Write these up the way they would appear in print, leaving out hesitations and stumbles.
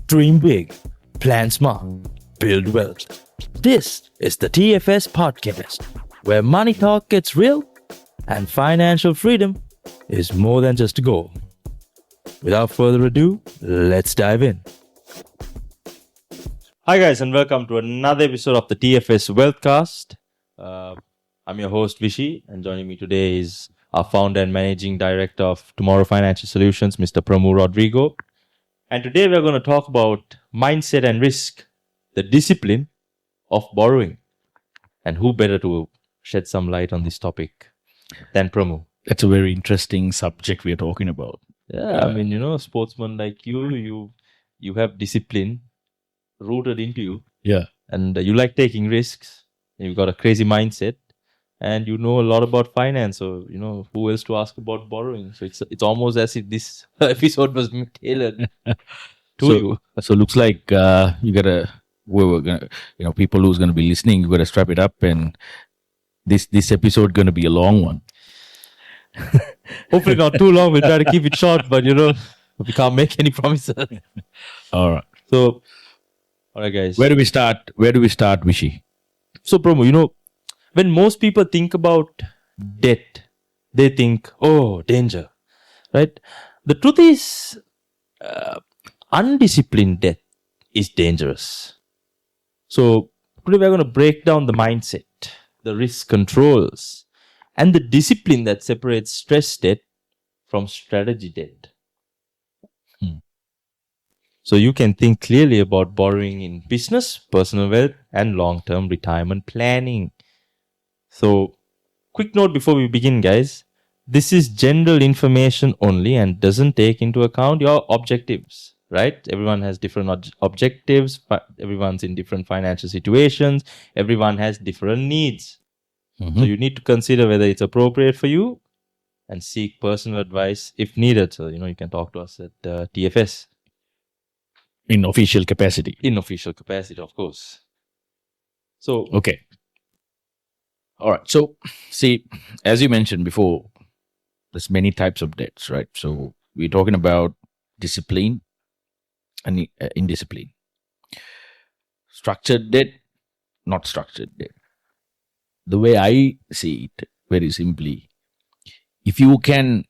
Dream big, plan smart, build wealth. This is the TFS podcast, where money talk gets real and financial freedom is more than just a goal. Without further ado, let's dive in. Hi guys, and welcome to another episode of the TFS Wealthcast. I'm your host Vishy, and joining me today is our founder and managing director of Tomorrow Financial Solutions, Mr. Pramu Rodrigo. And today we're going to talk about mindset and risk, the discipline of borrowing. And who better to shed some light on this topic than Pramu? That's a very interesting subject we are talking about. Yeah, I mean, a sportsman like you have discipline rooted into you. Yeah. And you like taking risks. You've got a crazy mindset. And you know a lot about finance, so who else to ask about borrowing. So it's almost as if this episode was tailored to you. So looks like you gotta people who's gonna be listening, you gotta strap it up, and this episode gonna be a long one. Hopefully not too long. We'll try to keep it short, but we can't make any promises. All right. So, all right, guys. Where do we start, Vishy? So, Promo, when most people think about debt, they think, oh, danger, right? The truth is, undisciplined debt is dangerous. So today we're going to break down the mindset, the risk controls, and the discipline that separates stress debt from strategy debt. So you can think clearly about borrowing in business, personal wealth, and long-term retirement planning. So, quick note before we begin, guys. This is general information only and doesn't take into account your objectives, right? Everyone has different objectives. Everyone's in different financial situations. Everyone has different needs. Mm-hmm. So, you need to consider whether it's appropriate for you and seek personal advice if needed. So, you can talk to us at TFS. In official capacity. In official capacity, of course. So, okay. All right. So, see, as you mentioned before, there's many types of debts, right? So, we're talking about discipline and indiscipline. Structured debt, not structured debt. The way I see it, very simply, if you can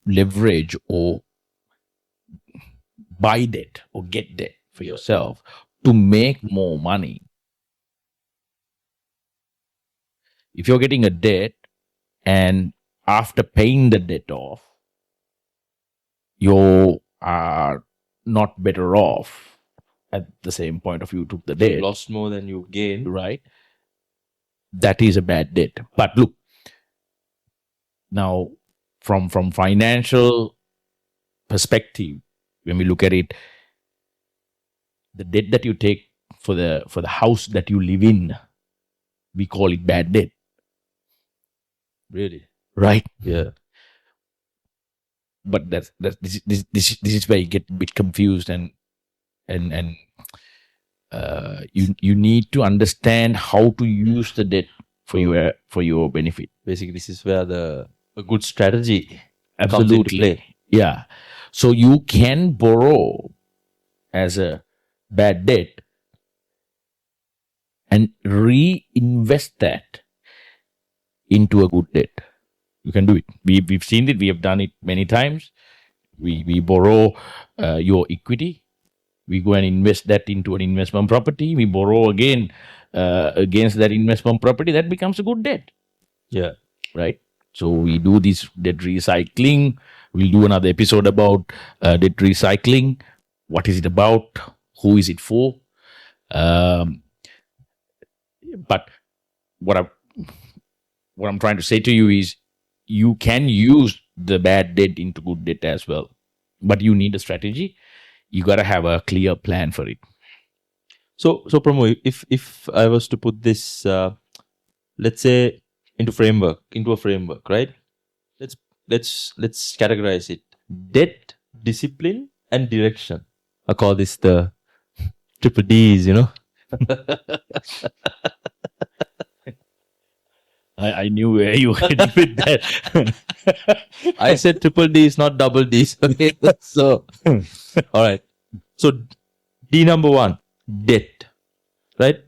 leverage or buy debt or get debt for yourself to make more money, if you're getting a debt and after paying the debt off, you are not better off at the same point of view you took the debt. You lost more than you gained. Right. That is a bad debt. But look, now from financial perspective, when we look at it, the debt that you take for the house that you live in, we call it bad debt. Really? Right? Yeah. But this is where you get a bit confused, and you need to understand how to use the debt for your benefit. Basically, this is where a good strategy absolutely comes into play. Yeah. So you can borrow as a bad debt and reinvest that into a good debt. You can do it. We've seen it. We have done it many times. We borrow your equity. We go and invest that into an investment property. We borrow again against that investment property. That becomes a good debt. Yeah. Right? So we do this debt recycling. We'll do another episode about debt recycling. What is it about? Who is it for? But what I'm trying to say to you is, you can use the bad debt into good debt as well. But you need a strategy. You got to have a clear plan for it. So Pramu, if I was to put this, let's say, into a framework, right? Let's categorize it: debt, discipline, and direction. I call this the triple D's. I knew where you were heading with that. I said triple D is not double D's. Okay, so all right. So D number 1, debt, right?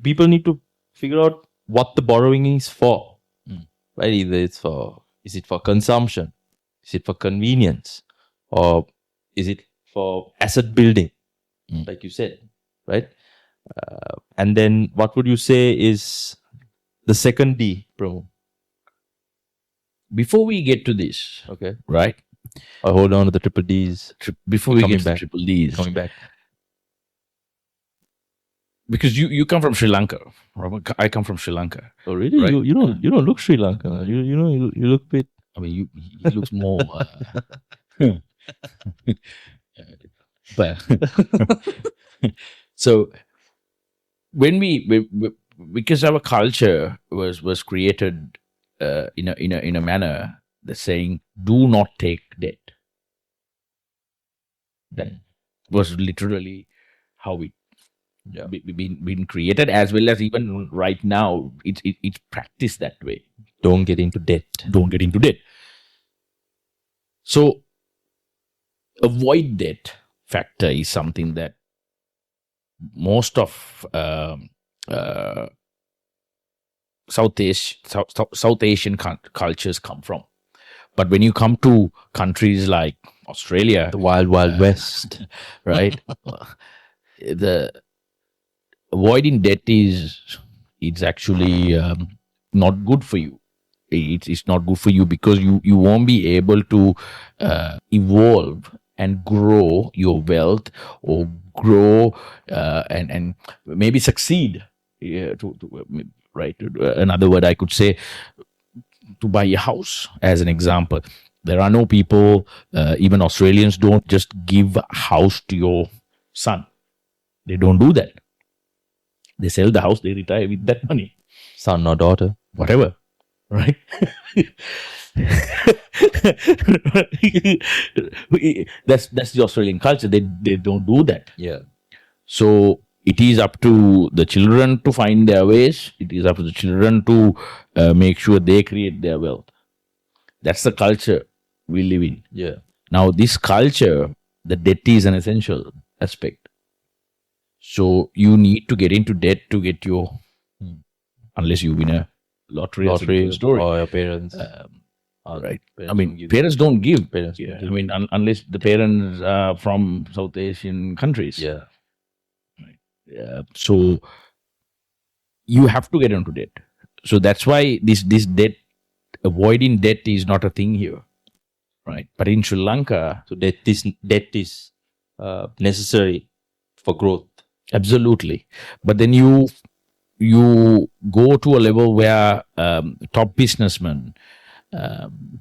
People need to figure out what the borrowing is for, right? Either is it for consumption? Is it for convenience? Or is it for asset building? Like you said, right? And then what would you say is the second D, Pramu? Before we get to this, Okay. right? I hold on to the triple Ds. Before we Coming get to back. triple Ds, Coming back. because you come from Sri Lanka. Robert, I come from Sri Lanka. Oh really? Right. You don't look Sri Lankan. You look bit. I mean, he looks more. But so when we because our culture was created in a manner that's saying do not take debt. That was literally how it been created, as well as even right now it's practiced that way. Don't get into debt. Don't get into debt. So avoid debt factor is something that most of South Asian cultures come from. But when you come to countries like Australia, The wild west. right, the avoiding debt it's actually not good for you. It's not good for you because you won't be able to evolve and grow your wealth or grow and maybe succeed. Right. Another word I could say, to buy a house, as an example. There are no people, even Australians don't just give a house to your son. They don't do that. They sell the house, they retire with that money. Son or daughter. Whatever. Right? That's the Australian culture. They don't do that. Yeah. So it is up to the children to find their ways. It is up to the children to make sure they create their wealth. That's the culture we live in. Yeah. Now, this culture, the debt is an essential aspect. So you need to get into debt to get your, unless you win a lottery story. Or your parents. All right. Parents I mean, parents don't give. Parents Yeah. don't I mean, unless the parents are from South Asian countries. Yeah. So you have to get into debt. So that's why this debt, avoiding debt is not a thing here, right? But in Sri Lanka, So debt is necessary for growth. absolutely. But then you go to a level where top businessmen,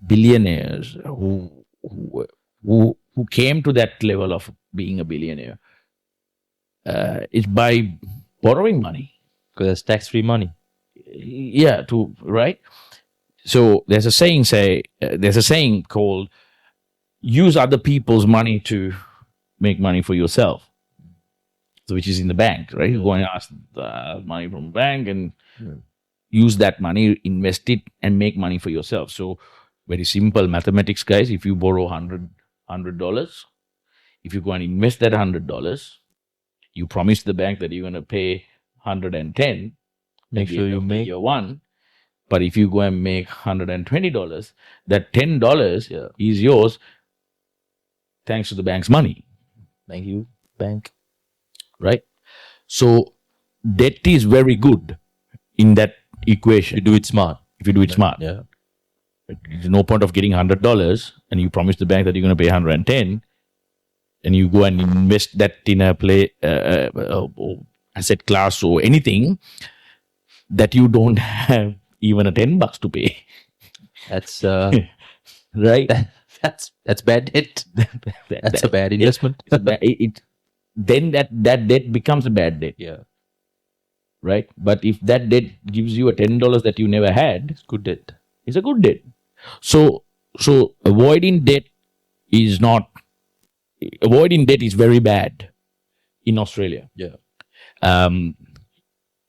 billionaires who came to that level of being a billionaire, is by borrowing money. Because that's tax-free money. Yeah, right. So there's a saying called use other people's money to make money for yourself. So which is in the bank, right? You go and ask money from the bank and use that money, invest it, and make money for yourself. So very simple mathematics, guys. If you borrow $100, if you go and invest that $100, you promise the bank that you're going to pay 110. Make sure you make year one. But if you go and make $120, that $10 is yours thanks to the bank's money. Thank you, bank. Right? So debt is very good in that equation. You do it smart. If you do it smart. Yeah. There's no point of getting $100 and you promise the bank that you're going to pay 110 and you go and invest that in a or asset class or anything that you don't have even a $10 to pay. That's right. That's bad debt. That's a bad investment. Then that debt becomes a bad debt. Yeah. Right? But if that debt gives you a $10 that you never had, It's good debt. it's a good debt. So avoiding debt is very bad in Australia. Yeah. So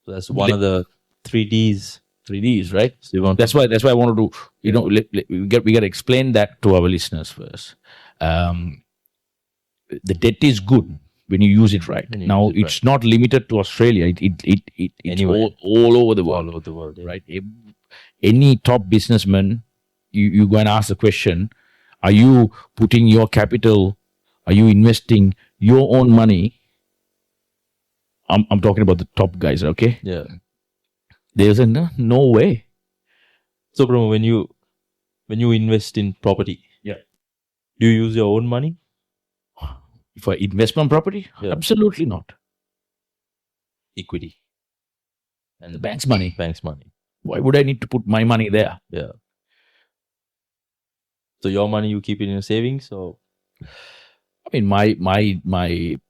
that's one of the 3Ds. 3Ds, right? So you want That's why I wanted to, we got to explain that to our listeners first. the debt is good when you use it right. When you Now use it it's not limited to Australia. It's Anywhere. all over the world. All over the world. Yeah. Right? Any top businessman, you go and ask the question: are you putting your capital? Are you investing your own money? I'm talking about the top guys. Okay, Yeah. there's a no way. So, bro, when you invest in property, Yeah. do you use your own money? For investment property, Yeah. absolutely not. Equity. And The bank's money. bank's money. Why would I need to put my money there? Yeah. So your money you keep it in your savings, or I mean, my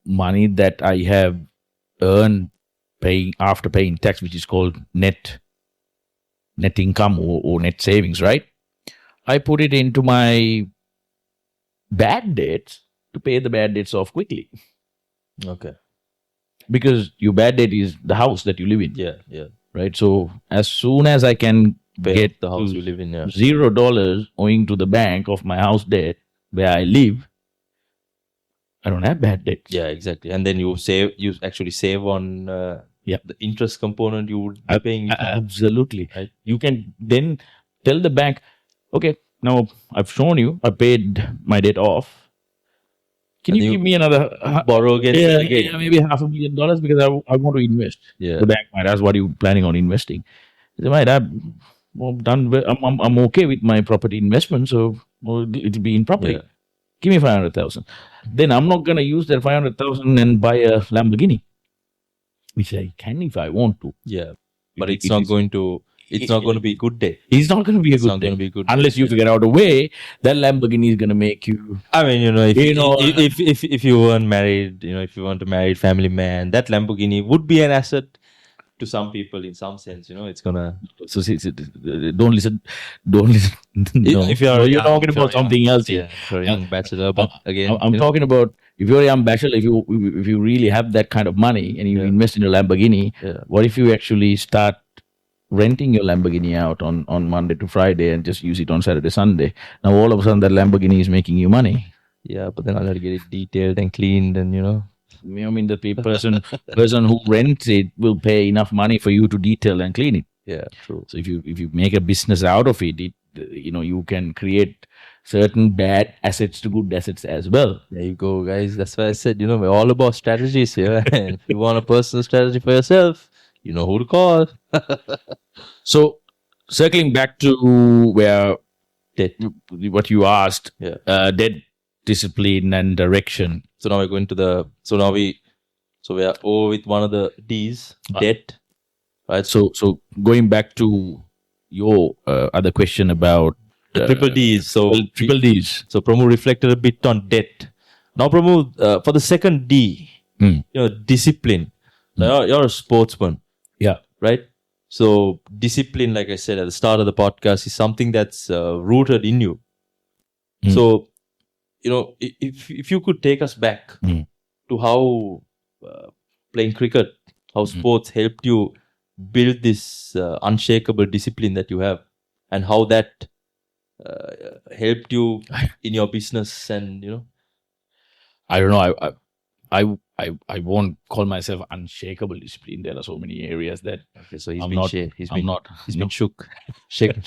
money that I have earned paying after paying tax, which is called net income or net savings, right? I put it into my bad debts to pay the bad debts off quickly, okay. because your bad debt is the house that you live in, Yeah. Yeah. right? So as soon as I can Pay get off the house to you live in. Yeah. $0 owing to the bank of my house debt where I live, I don't have bad debts. Yeah. Exactly. And then you save. You actually save on the interest component you would be paying. Absolutely. Right. You can then tell the bank, okay, now I've shown you, I paid my debt off. Can And you you give me another borrow against it again. maybe $500,000 because I want to invest. Yeah. The bank might ask, what are you planning on investing? They might have, well, I'm okay with my property investment, so it'll be in property. Yeah. Give me 500,000. Then I'm not going to use that 500,000 and buy a Lamborghini, which I can if I want to. Yeah. But It- it's it not is- going to. It's not going to be a good day. It's not going to be a It's good not going to day. be a good Unless day. you figure out a way that Lamborghini is going to make you. I mean, if You know, if you weren't married, if you weren't a married family man, that Lamborghini would be an asset to some people in some sense. It's gonna. So don't listen. Don't listen. No, If you're no, you're young- talking if you're about something else. Yeah, if you're a young bachelor, but again, I'm talking about if you're a young bachelor, if you really have that kind of money and you Yeah. invest in a Lamborghini, Yeah. what if you actually start renting your Lamborghini out on Monday to Friday and just use it on Saturday, Sunday? Now all of a sudden that Lamborghini is making you money. Yeah, but then I'll have to get it detailed and cleaned, and I mean, the person who rents it will pay enough money for you to detail and clean it. Yeah, true. So if you make a business out of it, you can create certain bad assets to good assets as well. There you go, guys. That's why I said, we're all about strategies here. And if you want a personal strategy for yourself, you know who to call. So circling back to where Debt. what you asked, Yeah. debt, discipline, and direction. So now we're going to we are over with one of the D's, debt. Right. So going back to your other question about The triple D's. So triple D's. So Pramu reflected a bit on debt. Now, Pramu, for the second D, discipline. Now, you're a sportsman, Yeah. right? So discipline, like I said at the start of the podcast, is something that's rooted in you. Mm. So, if you could take us back Mm. to how playing cricket, how sports helped you build this unshakable discipline that you have, and how that helped you in your business, and I don't know. I won't call myself unshakable discipline. There are so many areas that Okay, so he's I'm been not- shaken. He's I'm been not. He's no. been shook. Shaken.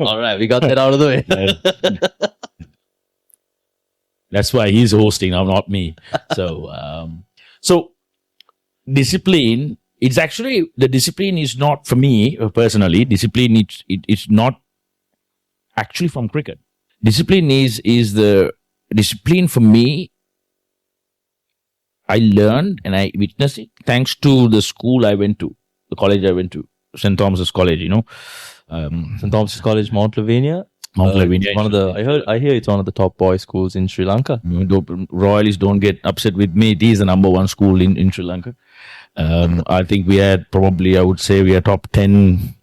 All right, we got that out of the way. That's why he's hosting now, not me. So discipline. It's actually the discipline is not for me personally. Discipline it's not actually from cricket. Discipline is the discipline for me. I learned and I witnessed it thanks to the school I went to, the college I went to, St. Thomas's College. St. Thomas's College, Mount Lavinia. Mount Lavinia. One of the I hear it's one of the top boys' schools in Sri Lanka. Royalists don't get upset with me. It is the number one school in Sri Lanka. I think we had probably, I would say we are top 10.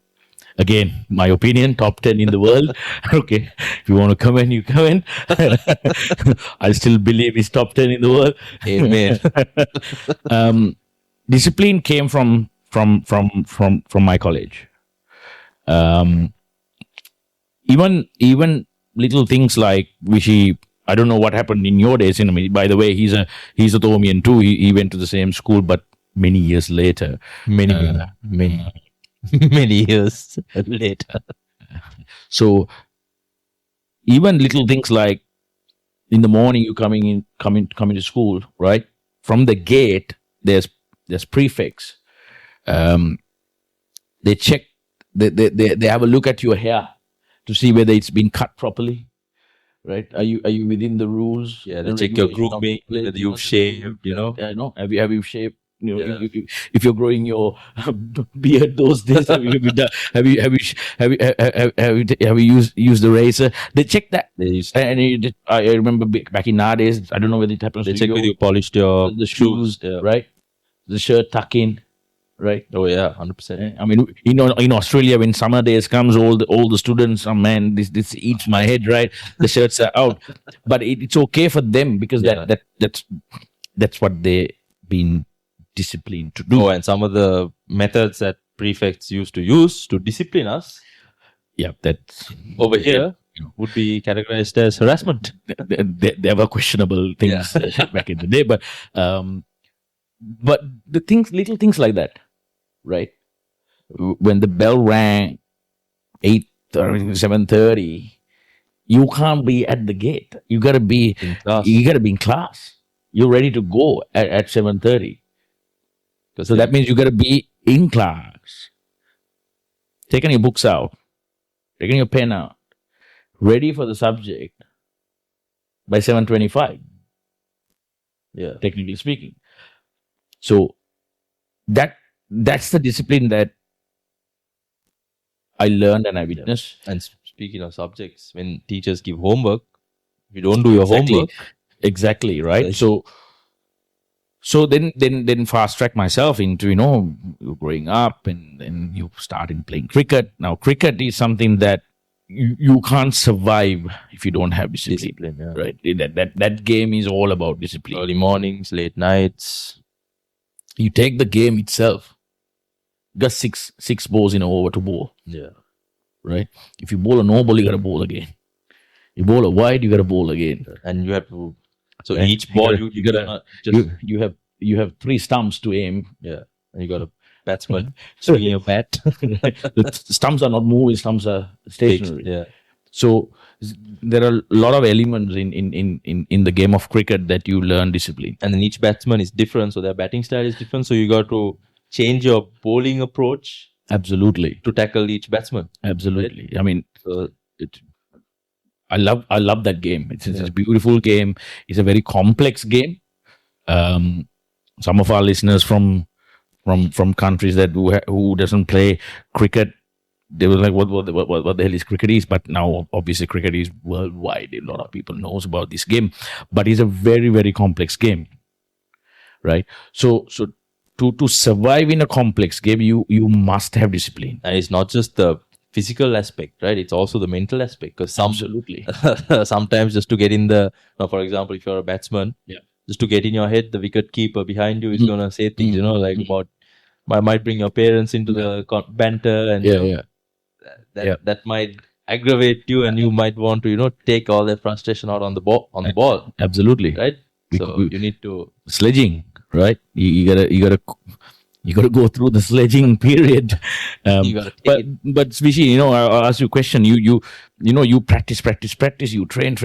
Again, my opinion, top 10 in the world. Okay. If you want to come in, you come in. I still believe it's top 10 in the world. Amen. Discipline came from my college. Even little things like I don't know what happened in your days. By the way, he's a Thomian too. He went to the same school, but many years later. Many many years later. So even little things like in the morning you coming to school, right? From the gate, there's prefects. They check. They have a look at your hair to see whether it's been cut properly. Right? Are you within the rules? Yeah, they check your grooming, whether you've shaved, No. Have you shaved? If you're growing your beard those days, have you used the razor? They check that. I remember back in our days. I don't know whether it happens. They check whether you polished your the shoes, right? The shirt tuck in. Right. Oh yeah, 100%. I mean, in Australia, when summer days comes, all the students, oh man, this eats my head, right? The shirts are out, but it's okay for them because that's what they been disciplined to do. Oh, and some of the methods that prefects used to use to discipline us, that's over here would be categorized as harassment. There were questionable things back in the day, but the little things like that. Right, when the bell rang 7:30, you can't be at the gate. You gotta be in class. You gotta be in class. You're ready to go at 7:30. So that means you gotta be in class, taking your books out, taking your pen out, ready for the subject by 7:25. Yeah, technically speaking. So that's the discipline that I learned and I witnessed. And speaking of subjects, when teachers give homework, if you don't do your homework. Exactly, right? So then fast track myself into, growing up and you starting playing cricket. Now, cricket is something that you can't survive if you don't have discipline. Right? That game is all about discipline. Early mornings, late nights. You take the game itself. Got six balls in an over to bowl. Yeah. Right? If you bowl a no ball, you got to bowl again. You bowl a wide, you got to bowl again. And you have to. So each ball you got to. You have 3 stumps to aim. Yeah. And you got a batsman swinging your bat. The stumps are not moving. Stumps are stationary. Yeah. So there are a lot of elements in the game of cricket that you learn discipline. And then each batsman is different, so their batting style is different. So you got to change your bowling approach. Absolutely. To tackle each batsman. Absolutely. Right? I mean, I love that game. It's a beautiful game. It's a very complex game. Some of our listeners from countries that who doesn't play cricket, they were like, what the hell is cricket is? But now, obviously, cricket is worldwide. A lot of people knows about this game, but it's a very, very complex game, right? So to survive in a complex game, you must have discipline. And it's not just the physical aspect, right? It's also the mental aspect. Because absolutely, sometimes just to get in for example, if you're a batsman, just to get in your head, the wicket keeper behind you is gonna say things, about might bring your parents into the banter, and that might aggravate you, and you might want to take all that frustration out on the ball. Absolutely, right? So you need to sledging, right? You gotta go through the sledging period. But Svishi, I'll ask you a question. You practice. You train.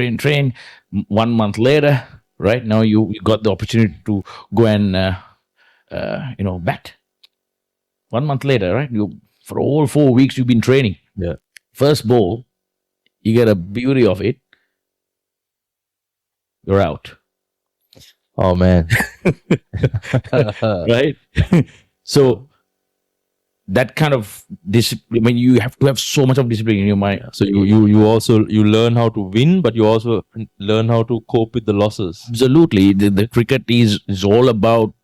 1 month later, right now you got the opportunity to go and bat. 1 month later, right? For all 4 weeks you've been training. Yeah. First ball, you get a beauty of it. You're out. Oh man. Right? So that kind of discipline, you have to have so much of discipline in your mind. So you also learn how to win, but you also learn how to cope with the losses. Absolutely. The cricket is all about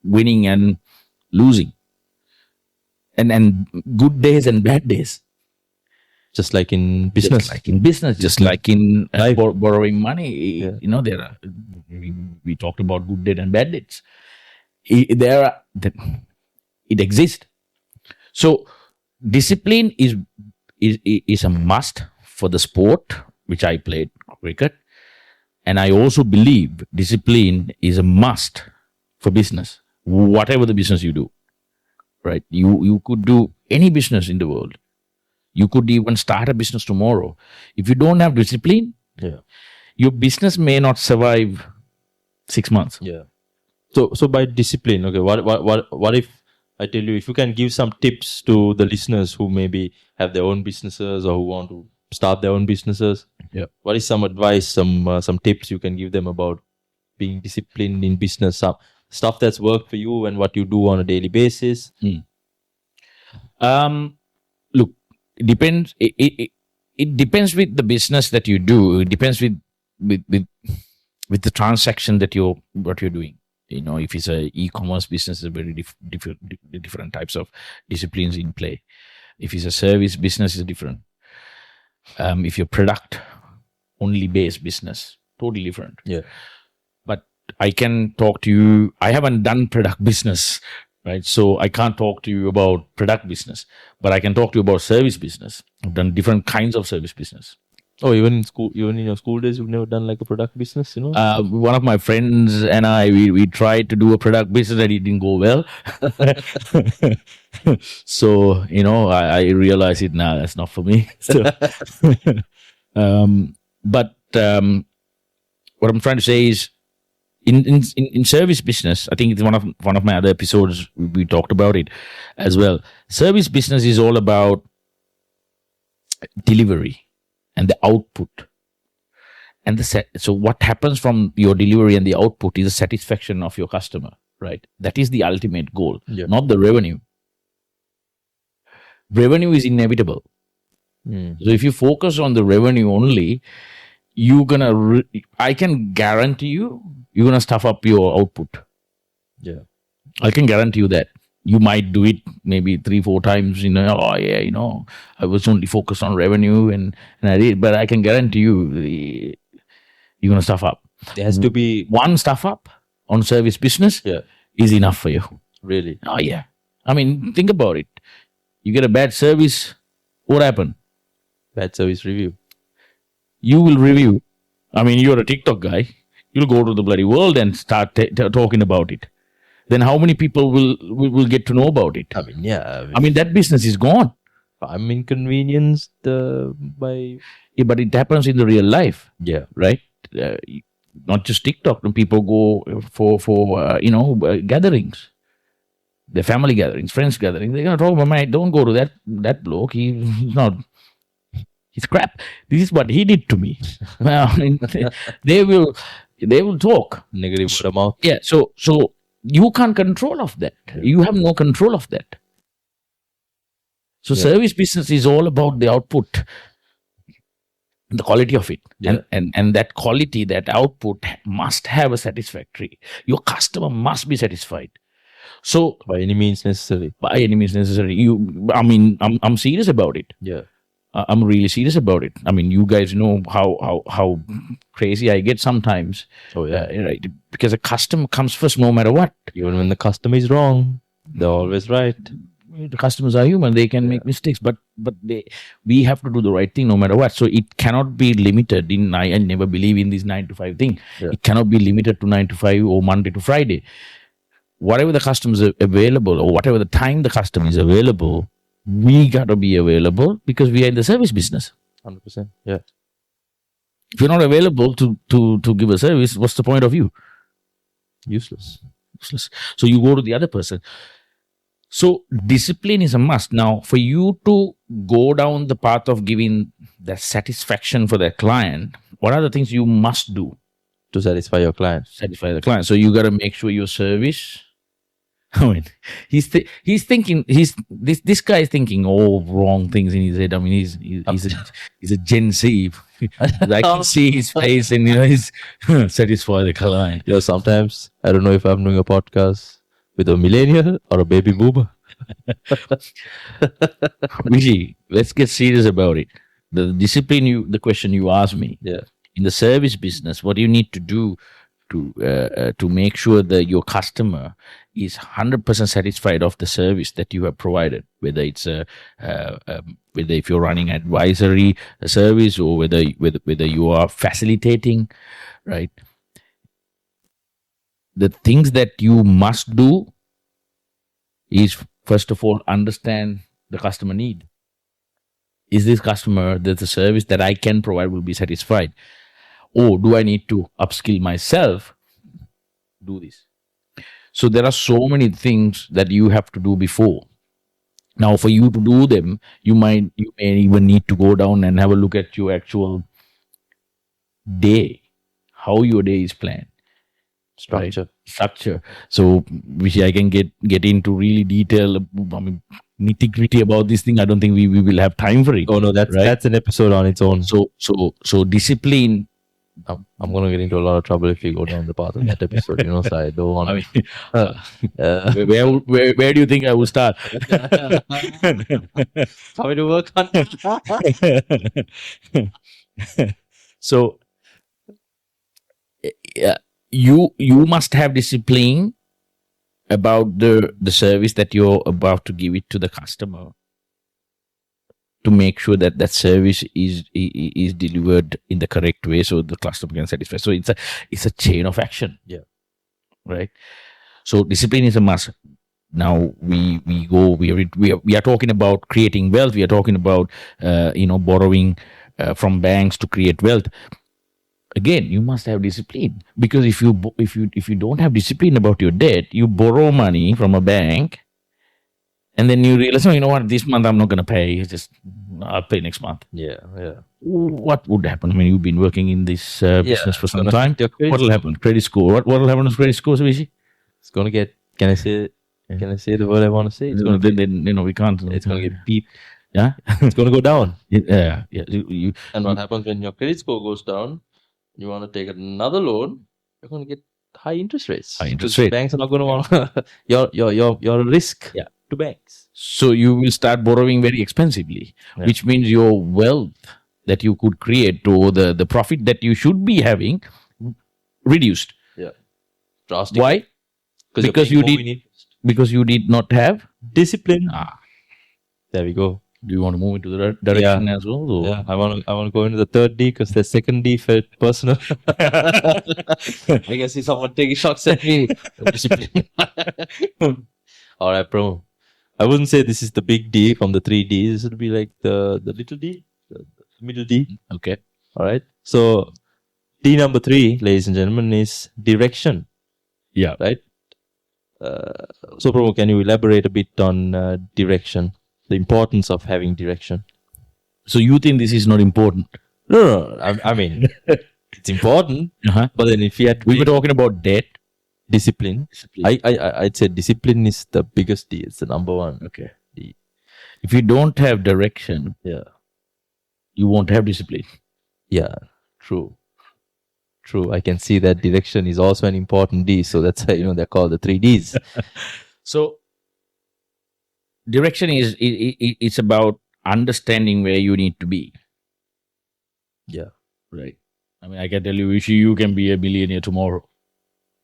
winning and losing. And good days and bad days. Just like in business. Just like in borrowing money. Yeah. We talked about good debt and bad debts. It exists. So discipline is a must for the sport, which I played cricket. And I also believe discipline is a must for business, whatever the business you do, right? You could do any business in the world. You could even start a business tomorrow. If you don't have discipline, Yeah. your business may not survive 6 months. Yeah. So by discipline, okay, what if I tell you, if you can give some tips to the listeners who maybe have their own businesses or who want to start their own businesses? Yeah. What is some advice, some tips you can give them about being disciplined in business, some stuff that's worked for you and what you do on a daily basis? Look, it depends. It depends with the business that you do. It depends with the transaction that what you're doing. If it's a e-commerce business, it's very different types of disciplines in play. If it's a service business, it's different. If you're product only based business, totally different. Yeah. But I can talk to you. I haven't done product business, right? So I can't talk to you about product business, but I can talk to you about service business. I've done different kinds of service business. Oh, even in school, even in your school days, you've never done like a product business, One of my friends and I, we tried to do a product business and it didn't go well. So, I realize it now. That's not for me. So, but what I'm trying to say is, in service business, I think it's one of my other episodes. We talked about it as well. Service business is all about delivery and the output, and so what happens from your delivery and the output is the satisfaction of your customer, right? That is the ultimate goal, not the revenue. Revenue is inevitable. So if you focus on the revenue only, you're gonna. I can guarantee you're gonna stuff up your output. Yeah, I can guarantee you that. You might do it maybe 3-4 times, I was only focused on revenue and I did, but I can guarantee you, you're going to stuff up. there has to be One stuff up on service business is enough for you. Really. Oh, yeah. I mean, think about it. You get a bad service, what happened? Bad service review. You will review. I mean, you're a TikTok guy. You'll go to the bloody world and start talking about it. Then how many people will get to know about it? I mean, yeah. I mean, that business is gone. I'm inconvenienced by. Yeah, but it happens in the real life. Yeah. Right? Not just TikTok. When people go for gatherings, their family gatherings, friends gatherings, they're gonna talk about, mate, don't go to that bloke. He's not. He's crap. This is what he did to me. Well, I mean, they will talk Negative word of mouth. Yeah. So you can't control of that. You have no control of that. So service business is all about the output, the quality of it. Yeah. And that quality, that output must have a satisfactory. Your customer must be satisfied. So By any means necessary. I'm serious about it. Yeah. I'm really serious about it. I mean, you guys know how crazy I get sometimes. Oh, yeah. Right? Because a customer comes first no matter what. Even when the customer is wrong, they're always right. The customers are human. They can make mistakes, but we have to do the right thing no matter what. So it cannot be limited in, I never believe in this 9 to 5 thing. Yeah. It cannot be limited to 9 to 5 or Monday to Friday. Whatever the customer is available or whatever the time the customer is available, we got to be available because we are in the service business. 100%. Yeah. If you're not available to give a service, what's the point of you? Useless. So you go to the other person. So discipline is a must. Now, for you to go down the path of giving that satisfaction for that client, what are the things you must do To satisfy your client. satisfy the client? So you got to make sure your service. I mean, he's thinking. This guy is thinking all wrong things in his head. I mean, he's a Gen Z. I can see his face, and he's satisfy the client. Sometimes I don't know if I'm doing a podcast with a millennial or a baby boomer. Vijay, let's get serious about it. The discipline, the question you asked me. Yeah. In the service business, what do you need to do to make sure that your customer is 100% satisfied of the service that you have provided, whether it's whether if you're running advisory service or whether you are facilitating, right? The things that you must do is, first of all, understand the customer need. Is this customer that the service that I can provide will be satisfied? Or do I need to upskill myself? Do this. So there are so many things that you have to do before. Now, for you to do them, you may even need to go down and have a look at your actual day, how your day is planned. Structure. So, which I can get into really detail, nitty gritty about this thing. I don't think we will have time for it. Oh no, that's an episode on its own. So discipline. I'm gonna get into a lot of trouble if we go down the path of that episode. So I don't want. Where do you think I will start? How to work on it. So, you must have discipline about the service that you're about to give it to the customer, to make sure that that service is delivered in the correct way, so the customer can satisfy. So it's a chain of action. Yeah. Right. So discipline is a must. Now we are talking about creating wealth. We are talking about borrowing from banks to create wealth. Again, you must have discipline, because if you don't have discipline about your debt, you borrow money from a bank, and then you realize, you know what, this month I'm not going to pay. I'll pay next month. Yeah. What would happen? I mean, you've been working in this business for some time. What will happen? Credit score. What will happen to credit score, Vishi? It's going to get. Can I say the word I want to say? It's going to. Then we can't. It's going to get beeped. Yeah. It's going to go down. Yeah. And what happens when your credit score goes down? You want to take another loan, you're going to get high interest rates. Banks are not going to want you're a risk to banks. So you will start borrowing very expensively, which means your wealth that you could create, or the profit that you should be having, reduced. Yeah. Drastically. Why? Because you did not have discipline. There we go. Do you want to move into the direction as well? Or? Yeah, I want to go into the third D, because the second D felt personal. I can see someone taking shots at me. Discipline. All right, bro. I wouldn't say this is the big D from the 3 Ds. This would be like the little D, the middle D. Okay. All right. So D number 3, ladies and gentlemen, is direction. Yeah. Right. So, Pramu, can you elaborate a bit on direction? The importance of having direction. So you think this is not important? No. I mean, it's important. But then if we were talking about debt, discipline. I'd say discipline is the biggest D. It's the number 1. Okay. D. If you don't have direction, you won't have discipline. Yeah. True. I can see that direction is also an important D. So that's why they're called the 3 Ds. So direction it's about understanding where you need to be. Yeah. Right. I mean, I can tell you, you can be a millionaire tomorrow.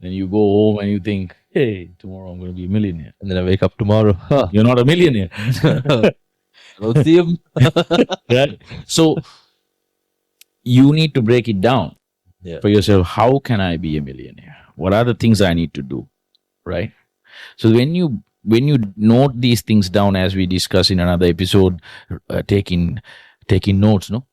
Then you go home and you think, hey, tomorrow I'm going to be a millionaire. And then I wake up tomorrow. You're not a millionaire. I don't see him. Right. So you need to break it down for yourself. How can I be a millionaire? What are the things I need to do? Right. So when you note these things down, as we discuss in another episode, taking notes, no,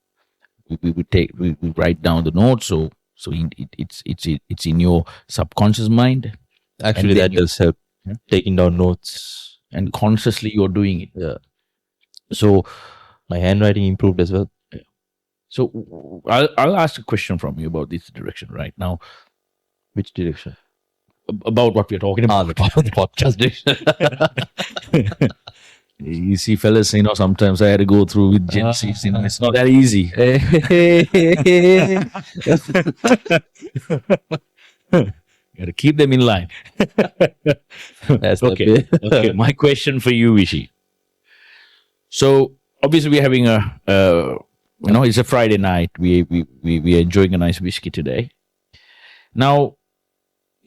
we write down the notes. So it's in your subconscious mind. Actually, that does help. Taking down notes, and consciously you're doing it. Yeah. So my handwriting improved as well. Yeah. So I'll ask a question from you about this direction right now. Which direction? About what we're talking about. The podcast direction. You see, fellas, sometimes I had to go through with Gen Z's, it's not that easy. Got to keep them in line. That's okay. Okay. My question for you, Vishi. So obviously we're having it's a Friday night. We are enjoying a nice whiskey today. Now,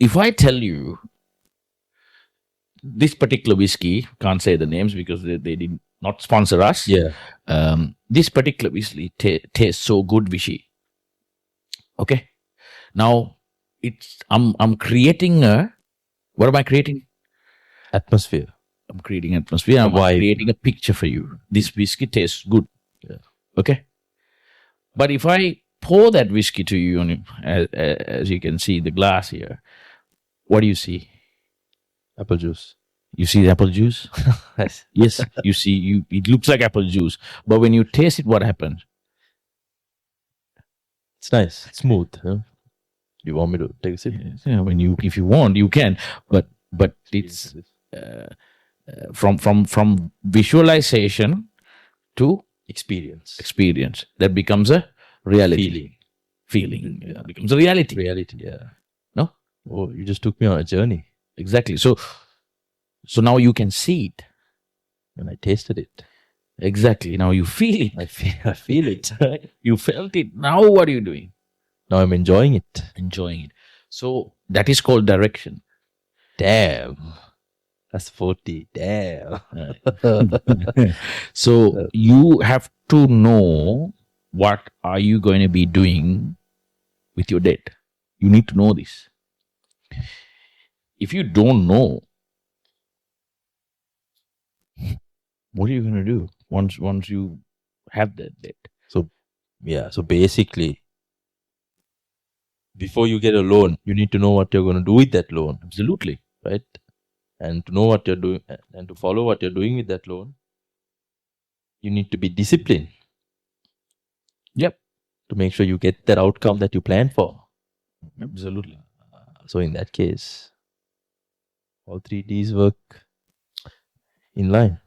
if I tell you this particular whiskey, can't say the names because they did not sponsor us. Yeah. This particular whiskey tastes so good, Vishy. Okay. Now I'm creating what am I creating? Atmosphere. I'm creating atmosphere. I'm vibe. creating a picture for you. This whiskey tastes good. Yeah. Okay. But if I pour that whiskey to you, as you can see the glass here, what do you see? Apple juice. You see the apple juice? Nice. Yes, you see, it looks like apple juice. But when you taste it, what happens? It's nice. It's smooth. Huh? You want me to take a sip? Yeah, if you want, you can. But it's from visualization to Experience. that becomes a reality. Feeling becomes a reality. Reality. Yeah. No? Oh, you just took me on a journey. Exactly. So now you can see it. And I tasted it. Exactly. Now you feel it. I feel it. You felt it. Now what are you doing? Now I'm enjoying it. Enjoying it. So that is called direction. Damn. That's 40. Damn. So you have to know what are you going to be doing with your debt. You need to know this. If you don't know, what are you going to do once you have that debt? So basically, before you get a loan, you need to know what you're going to do with that loan. Absolutely. Right? And to know what you're doing and to follow what you're doing with that loan, you need to be disciplined. Yep. To make sure you get that outcome that you plan for. Absolutely. So in that case, all 3 Ds work in line.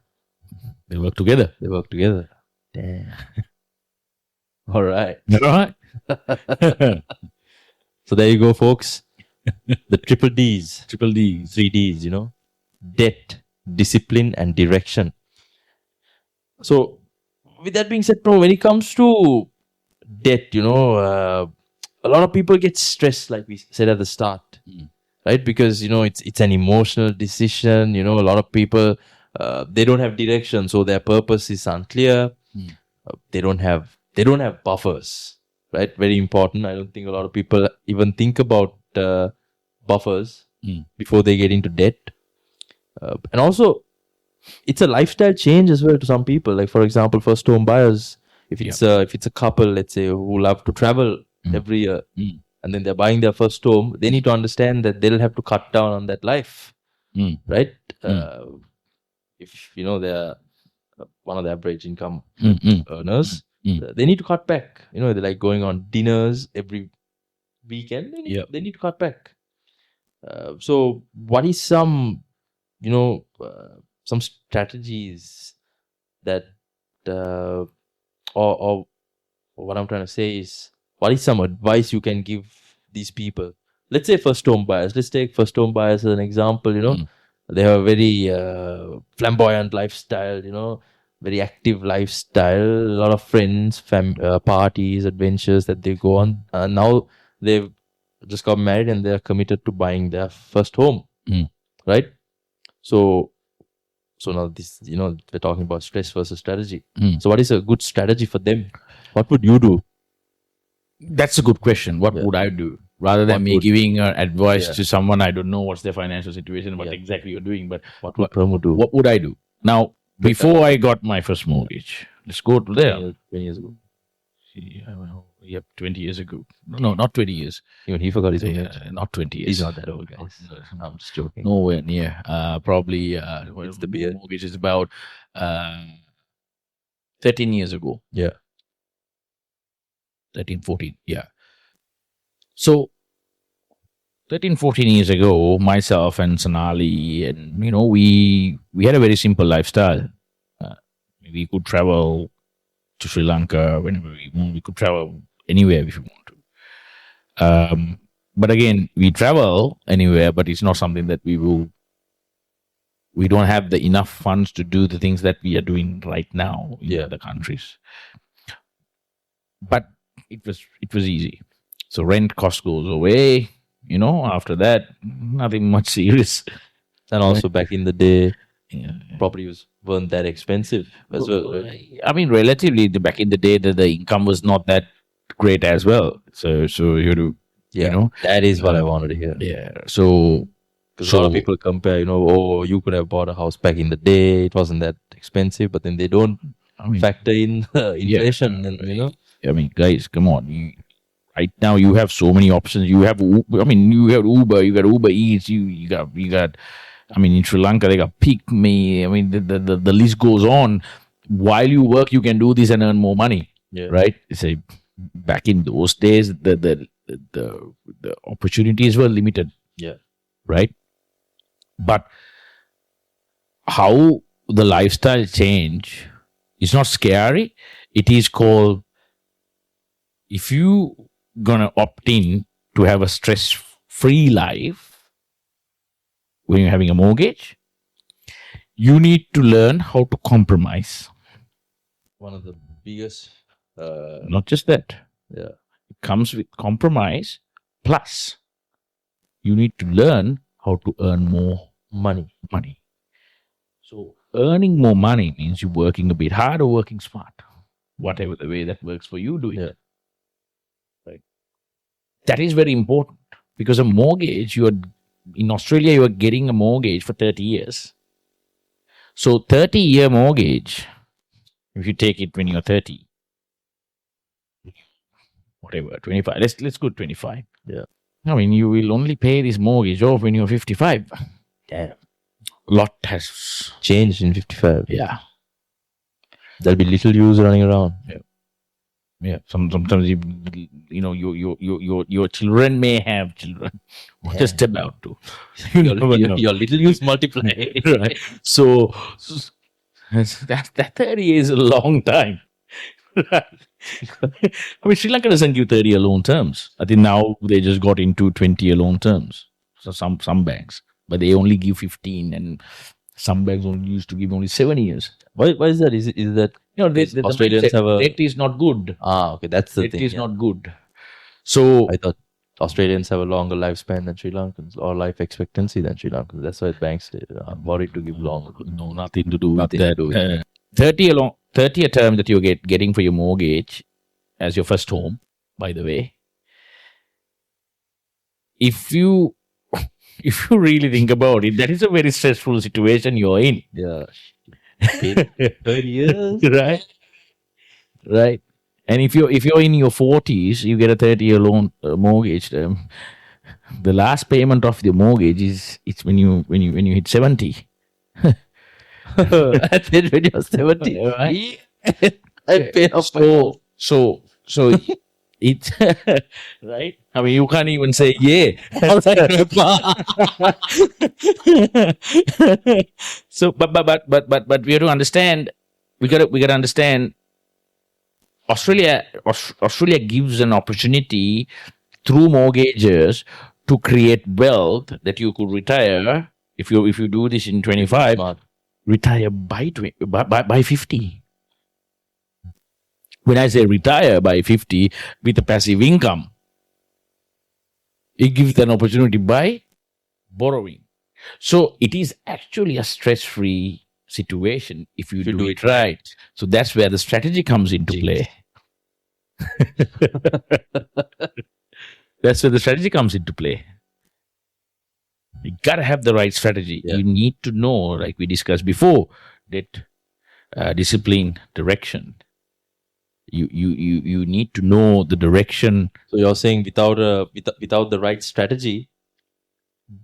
They work together. They work together. Damn. All right. All right. So there you go, folks. The triple Ds. Triple D. 3 Ds, debt, discipline, and direction. So with that being said, bro, when it comes to debt, a lot of people get stressed, like we said at the start, right? Because, it's an emotional decision. A lot of people, they don't have direction. So their purpose is unclear. They don't have buffers, right? Very important. I don't think a lot of people even think about buffers before they get into debt. And also, it's a lifestyle change as well to some people. Like, for example, first home buyers, if it's a couple, let's say, who love to travel every year, and then they're buying their first home, they need to understand that they'll have to cut down on that life, right? If they're one of the average income earners, they need to cut back. They're like going on dinners every weekend. They need to cut back. So what is some strategies that or what I'm trying to say is, what is some advice you can give these people? Let's say first home buyers. Let's take first home buyers as an example. They have a very flamboyant lifestyle. Very active lifestyle. A lot of friends, parties, adventures that they go on. Now they've just got married and they're committed to buying their first home, right? So now this, we're talking about stress versus strategy. So what is a good strategy for them? What would you do? That's a good question. What would I do? Rather than me giving advice to someone, I don't know what's their financial situation, what exactly you're doing, but what would Pramu do? What would I do? Now, before I got my first mortgage, let's go to there. 20 years ago. Yep, 20 years ago. No, not 20 years. Even he forgot his age. Not 20 years. He's not that old, guys. No, I'm just joking. Nowhere near. Probably it's the beard. Mortgage is about 13 years ago. Yeah. 13, 14. Yeah. So 13, 14 years ago, myself and Sonali, and we had a very simple lifestyle. We could travel to Sri Lanka whenever we want. We could travel anywhere if we want to. But again, we travel anywhere, but it's not something that we don't have the enough funds to do the things that we are doing right now in other countries. But it was easy. So rent cost goes away. After that, nothing much serious. And also back in the day, Yeah. properties weren't that expensive as well. Right? I mean, relatively, back in the day, the income was not that great as well. So you had to, Yeah, you know, that is what I wanted to hear. yeah. So Because a lot of people compare, oh, you could have bought a house back in the day. It wasn't that expensive, but then they don't I mean, factor in inflation. And, I mean, guys, come on. Right now, you have so many options. You have, I mean, you have Uber, you got Uber Eats, you got. I mean, in Sri Lanka, they got Pick Me. I mean, the list goes on. While you work, you can do this and earn more money. Yeah. Right? Say, back in those days, the opportunities were limited. Yeah. Right? But how the lifestyle change is not scary. It is called, if you gonna opt in to have a stress-free life when you're having a mortgage, you need to learn how to compromise. One of the biggest. Not just that. Yeah. It comes with compromise. Plus, you need to learn how to earn more Money. So, earning more money means you're working a bit hard or working smart. Whatever the way that works for you, do it. Yeah. Right. That is very important because a mortgage, in Australia, you are getting a mortgage for 30 years. So 30-year mortgage, if you take it when you're 30, whatever, 25, let's go 25. Yeah. I mean, you will only pay this mortgage off when you're 55. Damn. A lot has Changed in 55. Yeah. There'll be little use running around. Yeah. Sometimes your children may have children. Yeah. Just about to. Your little use multiply. Right. So that 30 is a long time. I mean, Sri Lanka doesn't give 30-year loan terms. I think now they just got into 20-year loan terms. So some banks, but they only give 15, and some banks only used to give only 7 years. Why is that? Is that The Australians have a debt is not good. okay, that's the Debt thing. is not good. So I thought Australians have a longer lifespan than Sri Lankans, or life expectancy than Sri Lankans. That's why banks are worried to give longer. no, nothing to do with Nothing to that. do with 30-year term that you're getting for your mortgage as your first home, by the way. If you really think about it, that is a very stressful situation you're in. Yeah. 30 years. Right. And if you're in your 40s, you get a 30-year loan mortgage. The last payment of the mortgage it's when you hit 70. I paid when you're 70. Right? I paid off So it's right. I mean, you can't even say yeah. So, but we have to understand. We got to understand. Australia gives an opportunity through mortgages to create wealth that you could retire if you do this in 25. Smart. Retire by 50. When I say retire by 50 with a passive income, it gives an opportunity by borrowing. So it is actually a stress-free situation if you do it right. So that's where the strategy comes into play. That's where the strategy comes into play. You gotta have the right strategy. Yeah. You need to know, like we discussed before, that discipline, direction. You need to know the direction. So you're saying without the right strategy,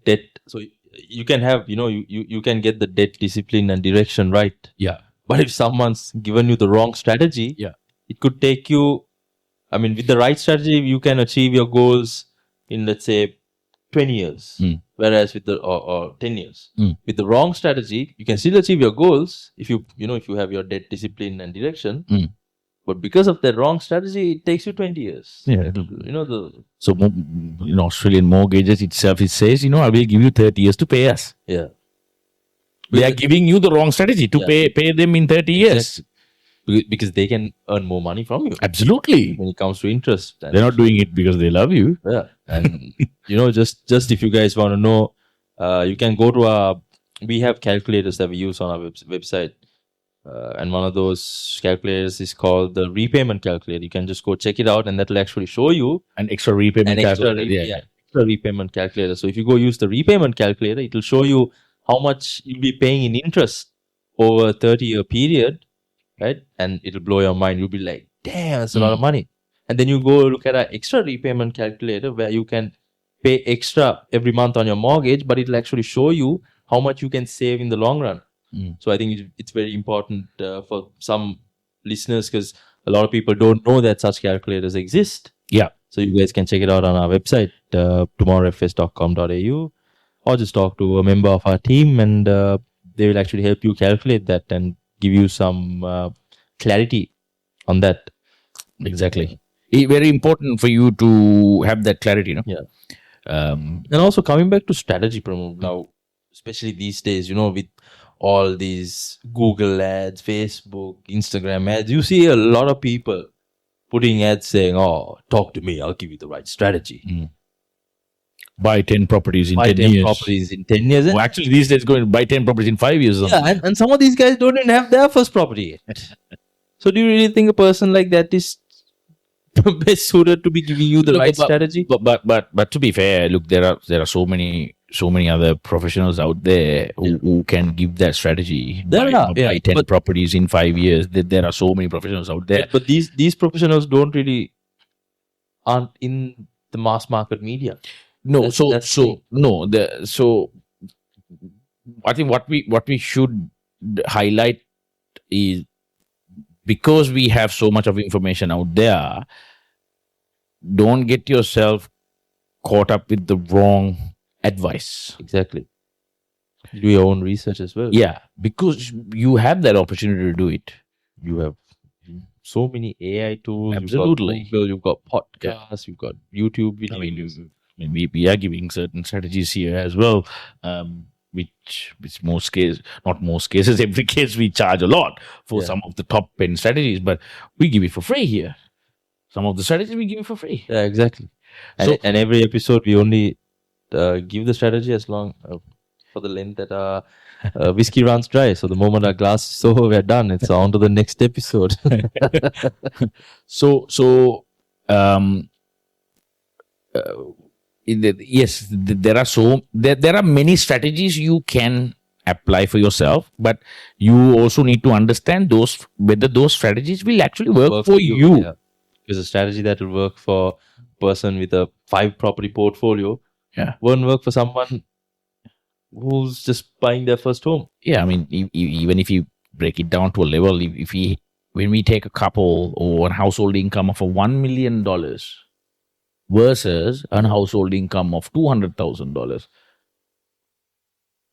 debt. So you can have you can get the debt discipline and direction right. Yeah. But if someone's given you the wrong strategy, it could take you. I mean, with the right strategy, you can achieve your goals in, let's say, 20 years. Whereas with or 10 years. With the wrong strategy, you can still achieve your goals if you have your debt discipline and direction. But because of that wrong strategy, it takes you 20 years. Yeah. So in Australian mortgages itself, it says, I will give you 30 years to pay us. Yeah. They are giving you the wrong strategy to pay them in 30 years. Because they can earn more money from you. Absolutely. When it comes to interest. They're not doing it because they love you. Yeah. And, just if you guys want to know, you can go to our we have calculators that we use on our website. And one of those calculators is called the repayment calculator. You can just go check it out, and that will actually show you An extra repayment an extra, calculator. extra repayment calculator. So if you go use the repayment calculator, it will show you how much you'll be paying in interest over a 30-year period, right? And it'll blow your mind. You'll be like, damn, that's a lot of money. And then you go look at an extra repayment calculator where you can pay extra every month on your mortgage, but it'll actually show you how much you can save in the long run. So I think it's very important for some listeners, because a lot of people don't know that such calculators exist. Yeah. So you guys can check it out on our website, tomorrowfs.com.au, or just talk to a member of our team, and they will actually help you calculate that and give you some clarity on that. Exactly. Very important for you to have that clarity, no? Yeah. And also coming back to strategy, Pramu, now, especially these days, with all these Google ads, Facebook, Instagram ads, you see a lot of people putting ads saying, oh, talk to me, I'll give you the right strategy. Buy 10 properties in Buy 10 10 years. properties in 10 years. Well, actually, these days, going to buy 10 properties in 5 years. Yeah, and some of these guys don't even have their first property yet. So do you really think a person like that is best suited to be giving you the right strategy? But to be fair, look, there are so many other professionals out there who can give that strategy. Buy 10 properties in 5 years. There are so many professionals out there. But these professionals aren't in the mass market media. No, so I think what we should highlight is, because we have so much of information out there, don't get yourself caught up with the wrong advice. Exactly. Do your own research as well. Yeah, because you have that opportunity to do it. You have so many AI tools. Absolutely. You've got podcasts, you've got YouTube videos. I mean, we are giving certain strategies here as well, which most cases, not most cases, every case we charge a lot for some of the top end strategies, but we give it for free here. Some of the strategies we give it for free. Yeah, exactly. And every episode we only give the strategy as long for the length that our whiskey runs dry. So the moment our glass is so we're done, it's on to the next episode. Yes, there are many strategies you can apply for yourself, but you also need to understand whether those strategies will actually work for you. Yeah. Because a strategy that will work for a person with a 5 property portfolio won't work for someone who's just buying their first home. Yeah, I mean, even if you break it down to a level, when we take a couple or a household income of $1 million versus a household income of $200,000,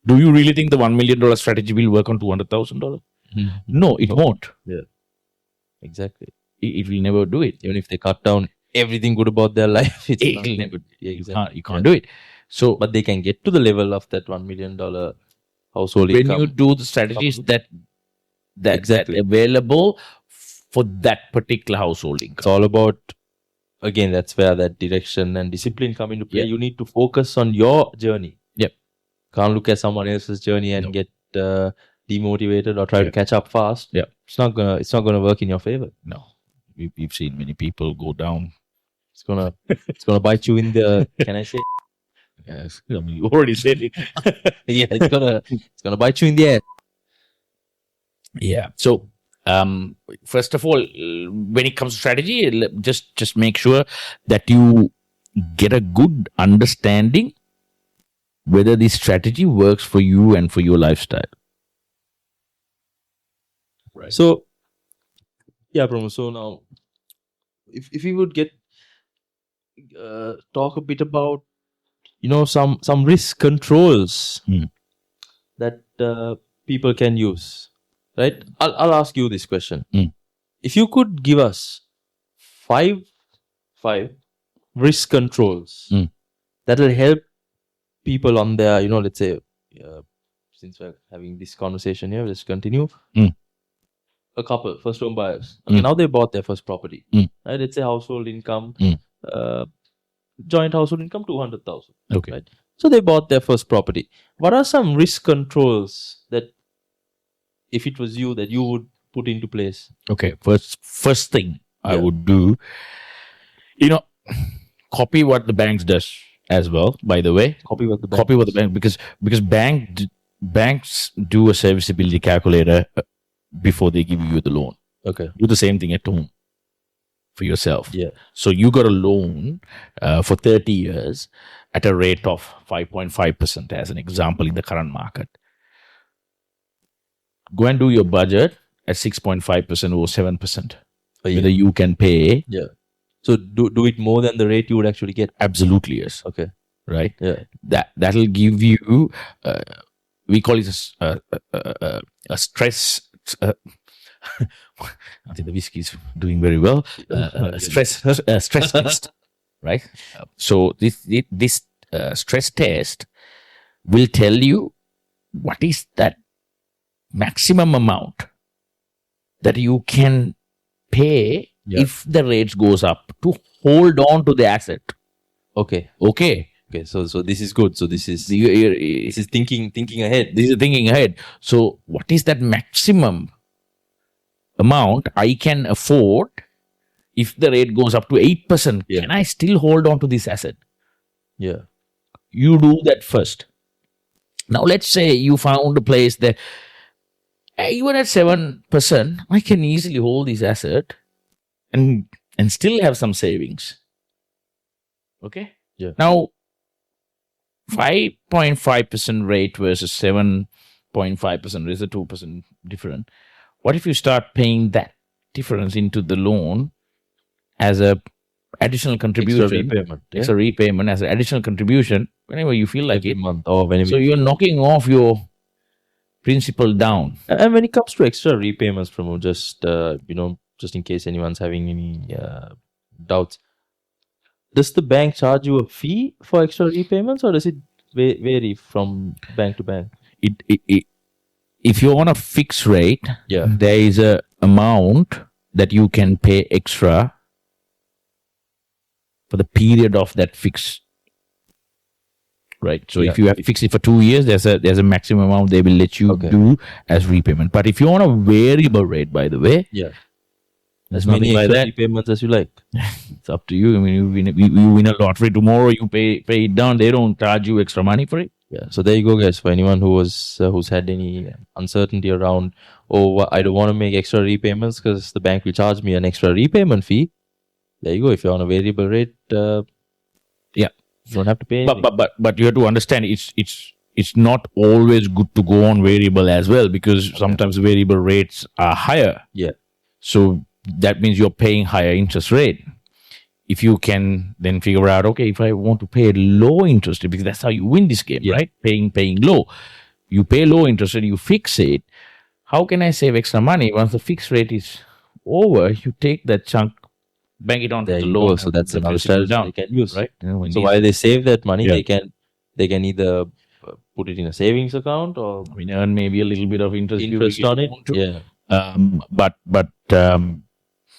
do you really think the $1 million strategy will work on $200,000? No, it won't. Yeah, exactly. It will never do it. Even if they cut down everything good about their life, you can't do it. So, but they can get to the level of that $1 million household when income. You do the strategies that available for that particular household income. It's all about, again, that's where that direction and discipline come into play. Yep. You need to focus on your journey. Yep. Can't look at someone else's journey and get demotivated or try to catch up fast. Yep. It's not gonna work in your favor. No. We've seen many people go down. It's gonna bite you in the. Can I say? Yes, I mean, you already said it. Yeah, it's gonna bite you in the ass. Yeah. So, first of all, when it comes to strategy, just make sure that you get a good understanding whether this strategy works for you and for your lifestyle. Right. So, yeah, Pramu. So now, if we would talk a bit about some risk controls that people can use, right? I'll ask you this question. If you could give us five risk controls that will help people on their, let's say, since we're having this conversation here, let's continue. A couple, first home buyers. Okay, now they bought their first property. Right? Let's say household income, joint household income 200,000. Okay. Right? So they bought their first property. What are some risk controls that, if it was you, that you would put into place? Okay, first thing I Yeah. would do, you know, copy what the banks does as well. By the way, Copy what the bank. copy what the bank, because banks do a serviceability calculator before they give you the loan. Okay. Do the same thing at home for yourself. Yeah. So you got a loan for 30 years at a rate of 5.5%, as an example, in the current market. Go and do your budget at 6.5% or 7%. A year. Whether you can pay. Yeah. So do it more than the rate you would actually get. Absolutely, yes. Okay. Right? Yeah. That'll give you, we call it a stress. I think the whiskey is doing very well. Stress test, right? So this stress test will tell you what is that maximum amount that you can pay if the rates goes up to hold on to the asset. Okay. Okay. Okay. So this is good. So this is thinking ahead. This is thinking ahead. So what is that maximum amount I can afford if the rate goes up to 8%? Yeah. Can I still hold on to this asset? Yeah. You do that first. Now let's say you found a place that even at 7%, I can easily hold this asset and still have some savings. Okay? Yeah. Now 5.5% rate versus 7.5%, is a 2% different. What if you start paying that difference into the loan as a additional contribution? Extra repayment. Yeah? It's a repayment as an additional contribution whenever you feel like Every it. month or whenever. So you're knocking off your principal down. And when it comes to extra repayments, from just just in case anyone's having any doubts, does the bank charge you a fee for extra repayments, or does it vary from bank to bank? If you're on a fixed rate, Yeah. there is a amount that you can pay extra for the period of that fixed. Right. So if you have fixed it for 2 years, there's a maximum amount they will let you do as repayment. But if you're on a variable rate, by the way, Yeah. there's As many nothing like extra that. repayments as you like. It's up to you. I mean, you win a lottery tomorrow, you pay it down. They don't charge you extra money for it. Yeah. So there you go, guys. For anyone who's had any uncertainty around, I don't want to make extra repayments because the bank will charge me an extra repayment fee. There you go. If you're on a variable rate, you don't have to pay anything. But you have to understand it's not always good to go on variable as well, because sometimes variable rates are higher. Yeah. So that means you're paying higher interest rate. If you can then figure out, okay, if I want to pay a low interest rate, because that's how you win this game, right? Paying low. You pay low interest rate, you fix it. How can I save extra money? Once the fixed rate is over, you take that chunk, bank it onto There the you loan. go. So that's another strategy they can use, right? So while they save that money, they can either put it in a savings account or earn maybe a little bit of interest on it. Yeah. But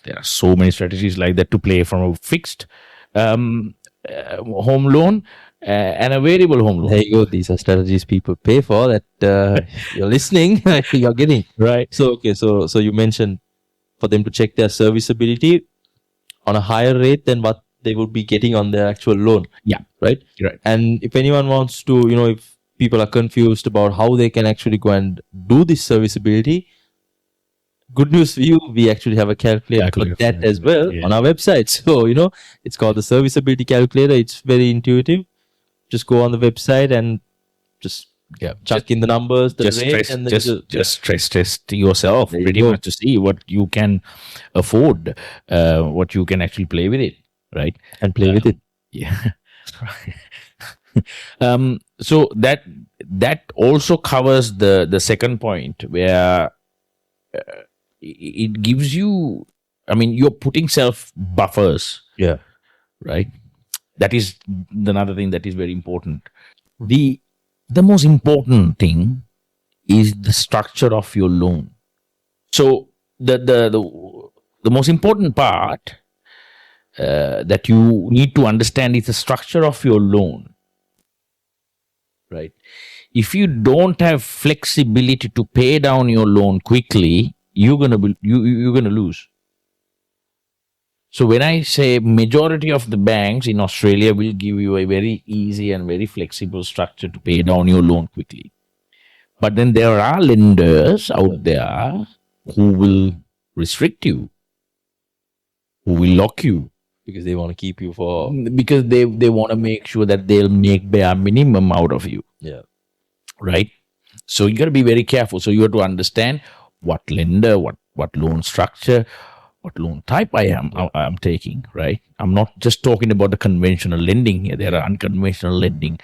there are so many strategies like that to play from a fixed home loan and a variable home loan. There you go. These are strategies people pay for that you're listening, you're getting. Right. So, okay. So you mentioned for them to check their serviceability on a higher rate than what they would be getting on their actual loan. Yeah. Right? Right. And if anyone wants to, if people are confused about how they can actually go and do this serviceability, good news for you, we actually have a calculator for that as well on our website. So, it's called the serviceability calculator. It's very intuitive. Just go on the website and just chuck in the numbers, the rate, and then just stress test yourself pretty much to see what you can afford, what you can actually play with it, right? And play with it. Yeah. So that also covers the second point, where it gives you, you're putting self buffers. Yeah. Right. That is another thing that is very important. The most important thing is the structure of your loan. So the most important part that you need to understand is the structure of your loan. right? If you don't have flexibility to pay down your loan quickly, you're gonna lose. So when I say majority of the banks in Australia will give you a very easy and very flexible structure to pay down your loan quickly. But then there are lenders out there who will restrict you, who will lock you, because they want to keep you for because they want to make sure that they'll make bare minimum out of you, yeah. right? So you got to be very careful. So you have to understand what lender, what loan structure, what loan type I'm taking, right? I'm not just talking about the conventional lending here. There are unconventional lending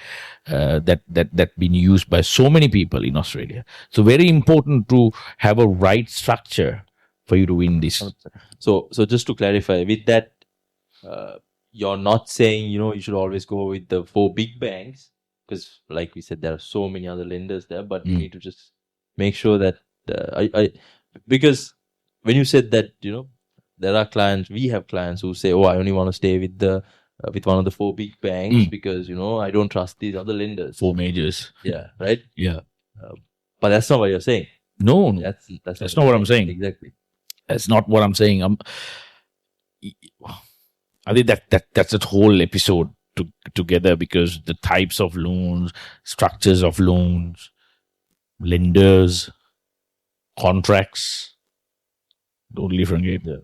that been used by so many people in Australia. So very important to have a right structure for you to win this. So just to clarify, with that, you're not saying you should always go with the 4 big banks, because like we said, there are so many other lenders there. But you need to just make sure that because when you said that, there are clients, we have clients who say, oh, I only want to stay with the with one of the 4 big banks because I don't trust these other lenders. 4 majors. Yeah, right. Yeah. But that's not what you're saying. No, That's not what I'm saying. Exactly. That's not what I'm saying. I think that's a whole episode together, because the types of loans, structures of loans, lenders, contracts, totally different game. Yeah.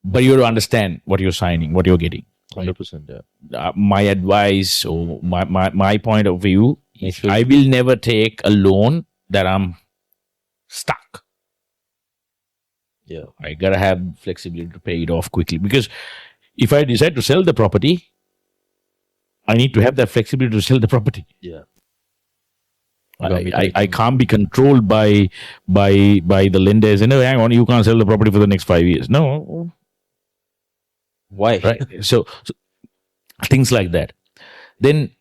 But you have to understand what you're signing, what you're getting. 100%. Yeah. My advice, or my point of view is, sure I will never take a loan that I'm stuck. Yeah. I gotta have flexibility to pay it off quickly, because if I decide to sell the property, I need to have that flexibility to sell the property. Yeah. I can't be controlled by the lenders. And hang on, you can't sell the property for the next 5 years. No. Why? Right. So things like that. Then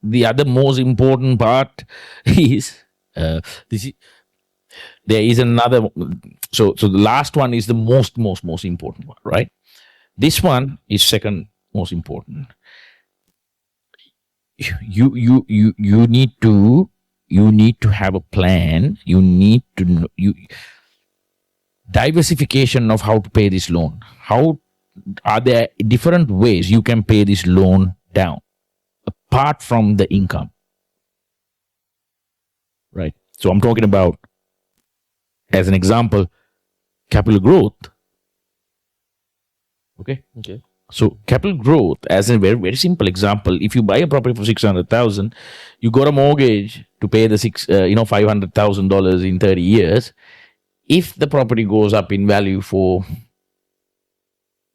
the other most important part is there is another. So the last one is the most important one, right? This one is second most important. You need to have a plan. You need to know, diversification of how to pay this loan. How are there different ways you can pay this loan down apart from the income, right? So I'm talking about, as an example, capital growth. Okay. So capital growth, as a very, very simple example, if you buy a property for 600,000, you got a mortgage to pay the $500,000 in 30 years. If the property goes up in value for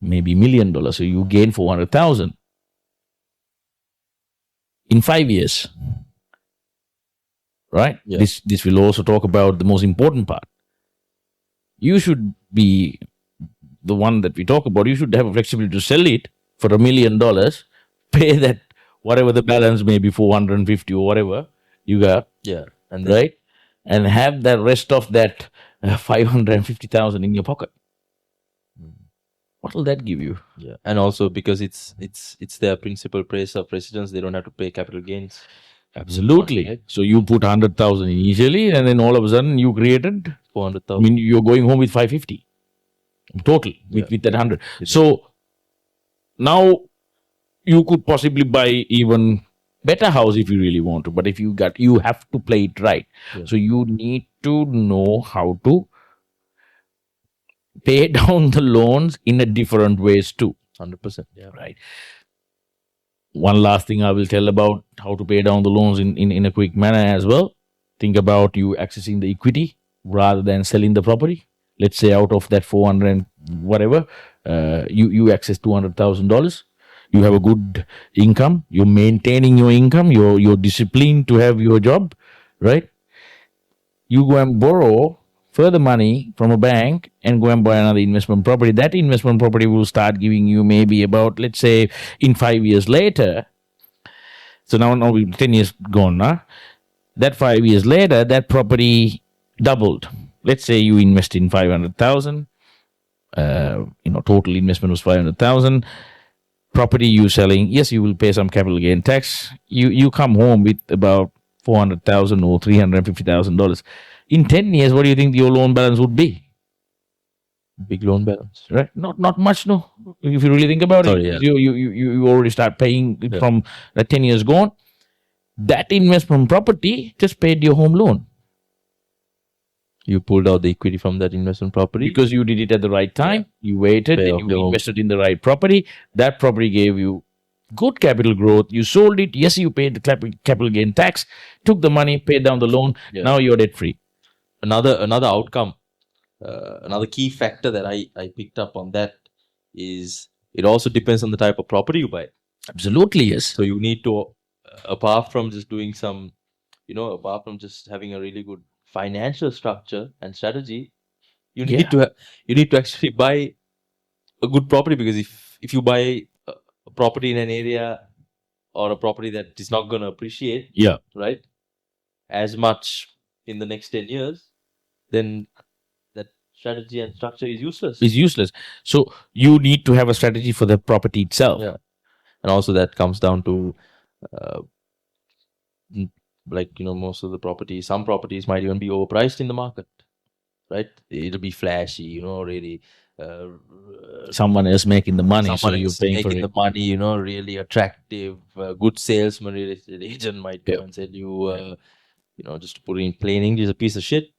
maybe $1 million, so you gain 400,000 in 5 years, right? Yeah. This will also talk about the most important part. You should be the one that we talk about. You should have a flexibility to sell it for $1 million, pay that whatever the balance may be, 450 or whatever you got. Yeah. And right, and have the rest of that 550,000 in your pocket. What will that give you? Yeah. And also because it's their principal place of residence, they don't have to pay capital gains. Absolutely. Right. So you put 100,000 initially, and then all of a sudden you created 400,000. I mean, you're going home with 550 total with that 100. So now you could possibly buy even better house if you really want to, but if you have to play it right. Yeah. So you need to know how to pay down the loans in a different ways too. 100%. Yeah. Right. One last thing I will tell about how to pay down the loans in a quick manner as well. Think about you accessing the equity rather than selling the property. Let's say out of that 400 and whatever, you access $200,000. You have a good income. You're maintaining your income. You're disciplined to have your job, right? You go and borrow further money from a bank and go and buy another investment property. That investment property will start giving you maybe about, let's say, in 5 years later. So now 10 years gone, huh? That 5 years later, that property doubled. Let's say you invest in 500,000. Total investment was 500,000. property you selling, yes, you will pay some capital gain tax. You come home with about 400,000 or $350,000. In 10 years, what do you think your loan balance would be? Big loan balance. Right? Not much, no. If you really think about Sorry, it, yeah. you already start paying it from 10 years gone. That investment property just paid your home loan You pulled out the equity from that investment property. because you did it at the right time. You waited, Pay then off you your home. invested in the right property. That property gave you good capital growth. You sold it. Yes, you paid the capital gain tax, took the money, paid down the loan. Yeah. Now you're debt free. Another outcome, another key factor that I picked up on that is it also depends on the type of property you buy. Absolutely, yes. So you need to, apart from just doing some, apart from just having a really good financial structure and strategy, you need to actually buy a good property, because if you buy a property in an area or a property that is not going to appreciate, Yeah. right, as much in the next 10 years, then that strategy and structure is useless. It's useless. So you need to have a strategy for the property itself. Yeah. And also that comes down to most of the properties, some properties might even be overpriced in the market, right? It'll be flashy, really. Someone else making the money, so Someone you're is paying for making it. the money, really attractive, good salesman, real estate agent might come and sell you, just to put it in plain English, a piece of shit.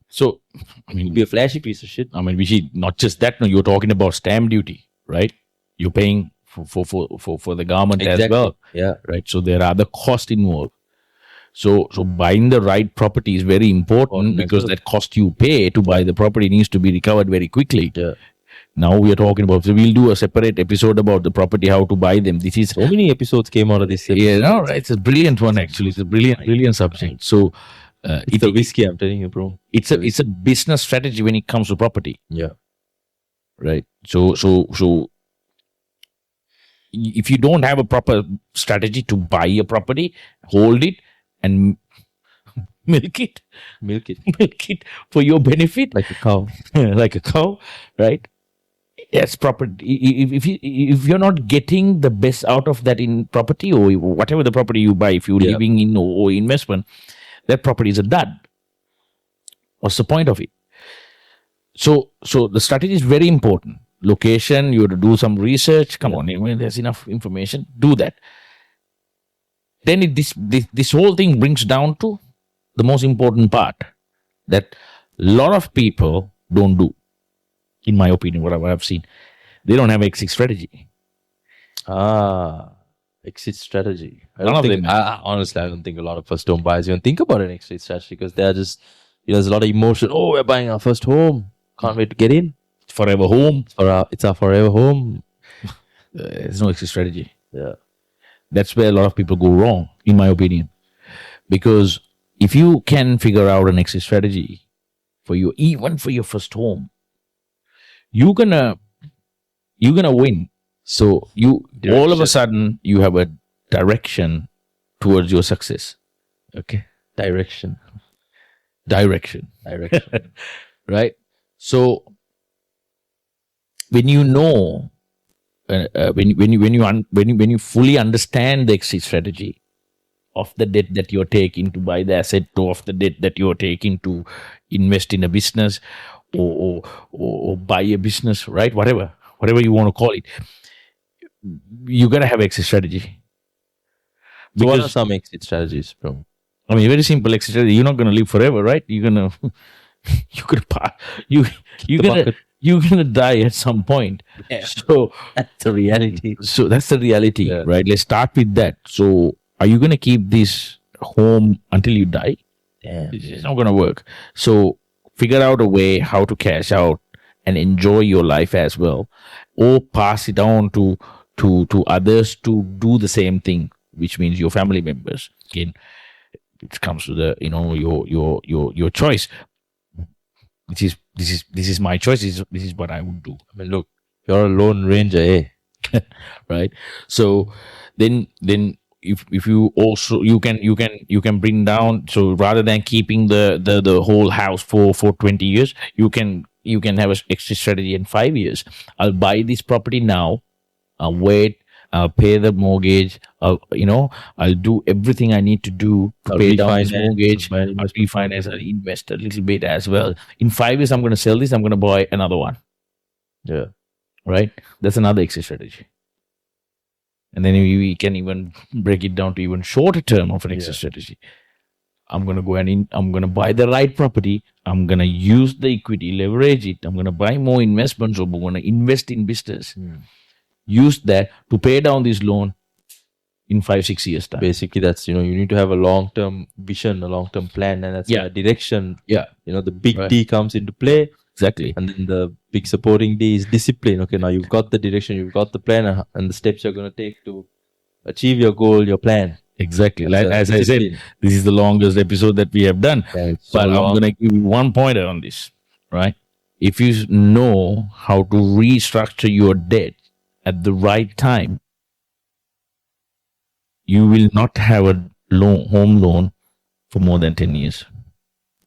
So, I mean, Be a flashy piece of shit. I mean, we see not just that. No, you're talking about stamp duty, right? You're paying for the government as well, Yeah. right? So there are other costs involved. So buying the right property is very important because that cost you pay to buy the property needs to be recovered very quickly. Yeah. Now we are talking about, so we'll do a separate episode about the property, how to buy them. This is So many episodes came out of this. yeah, no, right? It's a brilliant one actually. It's a brilliant subject. So It's the whiskey, I'm telling you, bro. it's a business strategy when it comes to property, Yeah. right? So if you don't have a proper strategy to buy a property, hold it and milk it for your benefit, Like a cow. like a cow, right? Yes, property. If you're not getting the best out of that in property or whatever the property you buy, if you're living in or investment, that property is a dud. What's the point of it? So the strategy is very important. Location, you have to do some research. Come on, there's enough information. Do that. Then this whole thing brings down to the most important part that a lot of people don't do. In my opinion, what I've seen, they don't have exit strategy. Exit strategy. Honestly, I don't think a lot of first home buyers even think about an exit strategy, because they're just, there's a lot of emotion. Oh, we're buying our first home. Can't wait to get in. Forever home. It's our forever home. There's no exit strategy. Yeah. That's where a lot of people go wrong, in my opinion. Because if you can figure out an exit strategy even for your first home, you're gonna win. So all of a sudden you have a direction towards your success. Okay, direction, right? So when you know, when you fully understand the exit strategy of the debt that you're taking to buy the asset, or of the debt that you're taking to invest in a business or buy a business, right? Whatever you want to call it, you gotta have exit strategy. So what are some exit strategies, bro? I mean, very simple exit strategy. You're not gonna live forever, right? You're gonna you're gonna die at some point. Yeah. So That's the reality. So that's the reality, right? Let's start with that. So are you gonna keep this home until you die? Damn. It's not gonna work. So figure out a way how to cash out and enjoy your life as well, or pass it on to others to do the same thing, which means your family members. Again, it comes to the your choice. This is my choice. This is what I would do. I mean, look, you're a lone ranger, eh? Right? So then if you also you can bring down, so rather than keeping the whole house for 20 years, you can have an exit strategy in 5 years. I'll buy this property now, I'll wait. I'll pay the mortgage. I'll do everything I need to do to I'll pay down this refinance, mortgage. buy an I'll investment refinance. I'll property. invest a little bit as well. In 5 years, I'm going to sell this. I'm going to buy another one. Yeah. Right? That's another exit strategy. And then we can even break it down to even shorter term of an exit strategy. I'm going to go and I'm going to buy the right property. I'm going to use the equity, leverage it. I'm going to buy more investments, or I'm going to invest in business. Use that to pay down this loan in 5-6 years time. Basically, that's, you need to have a long-term vision, a long-term plan, and that's a direction. Yeah. The big D comes into play. Exactly. And then the big supporting D is discipline. Okay, now you've got the direction, you've got the plan, and the steps you're going to take to achieve your goal, your plan. Exactly. That's Like as I said, this is the longest episode that we have done. Yeah, but I'm going to give you one pointer on this, right? If you know how to restructure your debt at the right time, you will not have a home loan for more than 10 years.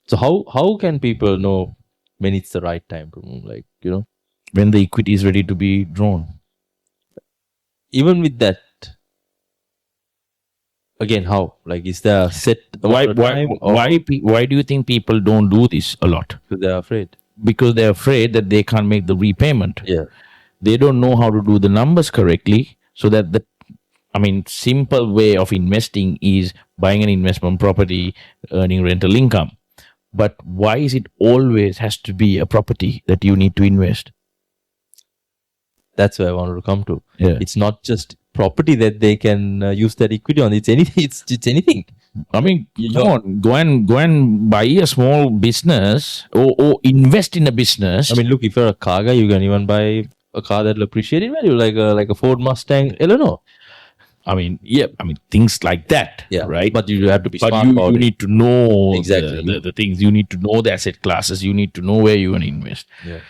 So how can people know when it's the right time to move? Like, when the equity is ready to be drawn. Even with that, again, how? Like, is there a set Why do you think people don't do this a lot? Because they're afraid. Because they're afraid that they can't make the repayment. Yeah. They don't know how to do the numbers correctly, so that simple way of investing is buying an investment property, earning rental income. But why is it always has to be a property that you need to invest? That's where I wanted to come to. Yeah. It's not just property that they can use that equity on. It's anything. It's anything. Go and buy a small business or invest in a business. Look, if you're a car guy, you can even buy a car that'll appreciate in value, like a Ford Mustang. I don't know. Things like that. Yeah, right. But you have to be smart you about it. need to know Exactly the things. You need to know the asset classes. You need to know where you want to invest. Yeah.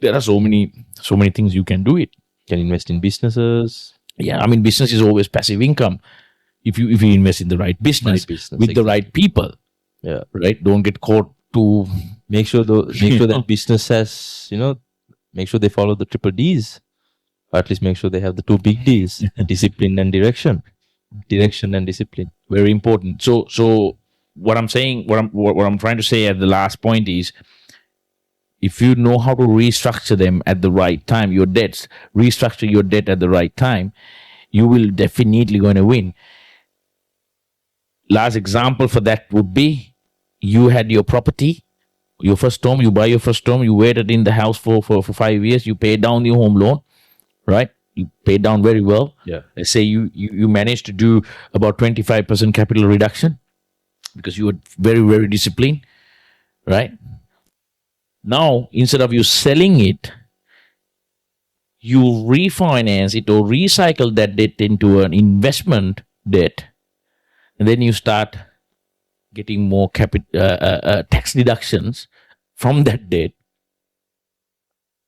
There are so many things you can do it. You can invest in businesses. Yeah, business is always passive income. If you invest in the right business, with the right people. Yeah. Right. Don't get caught to make sure that business has, make sure they follow the triple Ds. Or at least make sure they have the two big Ds: discipline and direction. Direction and discipline. Very important. So what I'm saying, what I'm trying to say at the last point is, if you know how to restructure them at the right time, your debts, restructure your debt at the right time, you will definitely going to win. Last example for that would be, you had your property, your first home, you buy your first home, you waited in the house for 5 years, you pay down your home loan, right? You pay down very well. Yeah. Let's say you managed to do about 25% capital reduction because you were very, very disciplined, right? Now, instead of you selling it, you refinance it or recycle that debt into an investment debt, and then you start getting more tax deductions from that debt,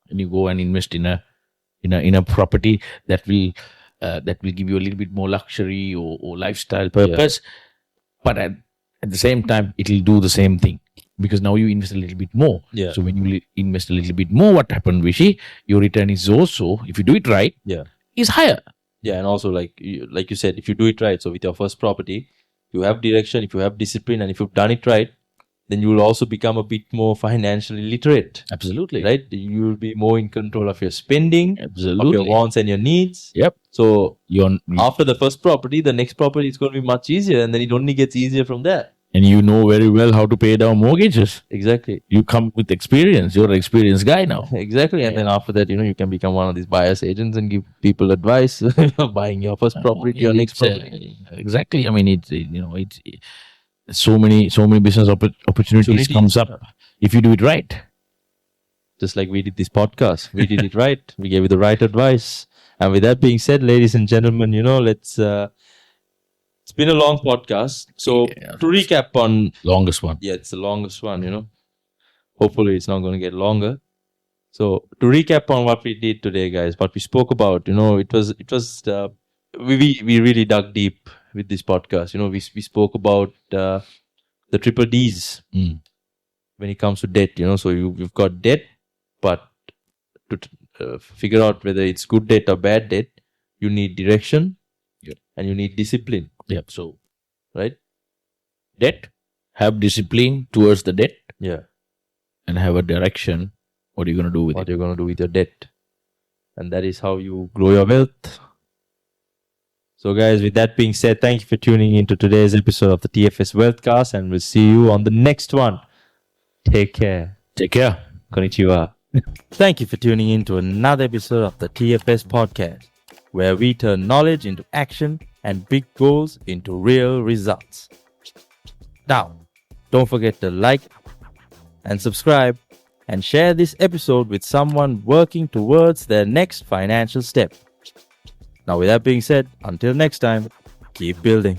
and you go and invest in a property that will give you a little bit more luxury or lifestyle purpose, but at the same time it will do the same thing. Because now you invest a little bit more. Yeah. So when you invest a little bit more, what happened, Vishy? Your return is also, if you do it right, is higher. Yeah, and also like you said, if you do it right, so with your first property, you have direction, if you have discipline, and if you've done it right, then you will also become a bit more financially literate. Absolutely. Right? You will be more in control of your spending, absolutely, of your wants and your needs. Yep. So after the first property, the next property is going to be much easier, and then it only gets easier from there. And you know very well how to pay down mortgages. Exactly. You come with experience. You're an experienced guy now. Exactly. And then after that, you can become one of these buyer's agents and give people advice buying your first property, your next property. Exactly. It's so many business opportunities comes up if you do it right. Just like we did this podcast. We did it right. We gave you the right advice. And with that being said, ladies and gentlemen, let's... it's been a long podcast. So to recap on... Longest one. Yeah, it's the longest one, Hopefully it's not going to get longer. So to recap on what we did today, guys, what we spoke about, it was we really dug deep with this podcast. We spoke about the triple Ds when it comes to debt, So you've got debt, but figure out whether it's good debt or bad debt, you need direction and you need discipline. Yep. So Right? debt, have discipline towards the debt, Yeah. and have a direction. What are you going to do with What it? you're going to do with your debt. And that is how you grow your wealth. So, guys, with that being said, thank you for tuning into today's episode of the TFS Wealthcast, and we'll see you on the next one. Take care. Take care. Konnichiwa. Thank you for tuning in to another episode of the TFS Podcast, where we turn knowledge into action and big goals into real results. Now, don't forget to like and subscribe and share this episode with someone working towards their next financial step. Now, with that being said, until next time, keep building.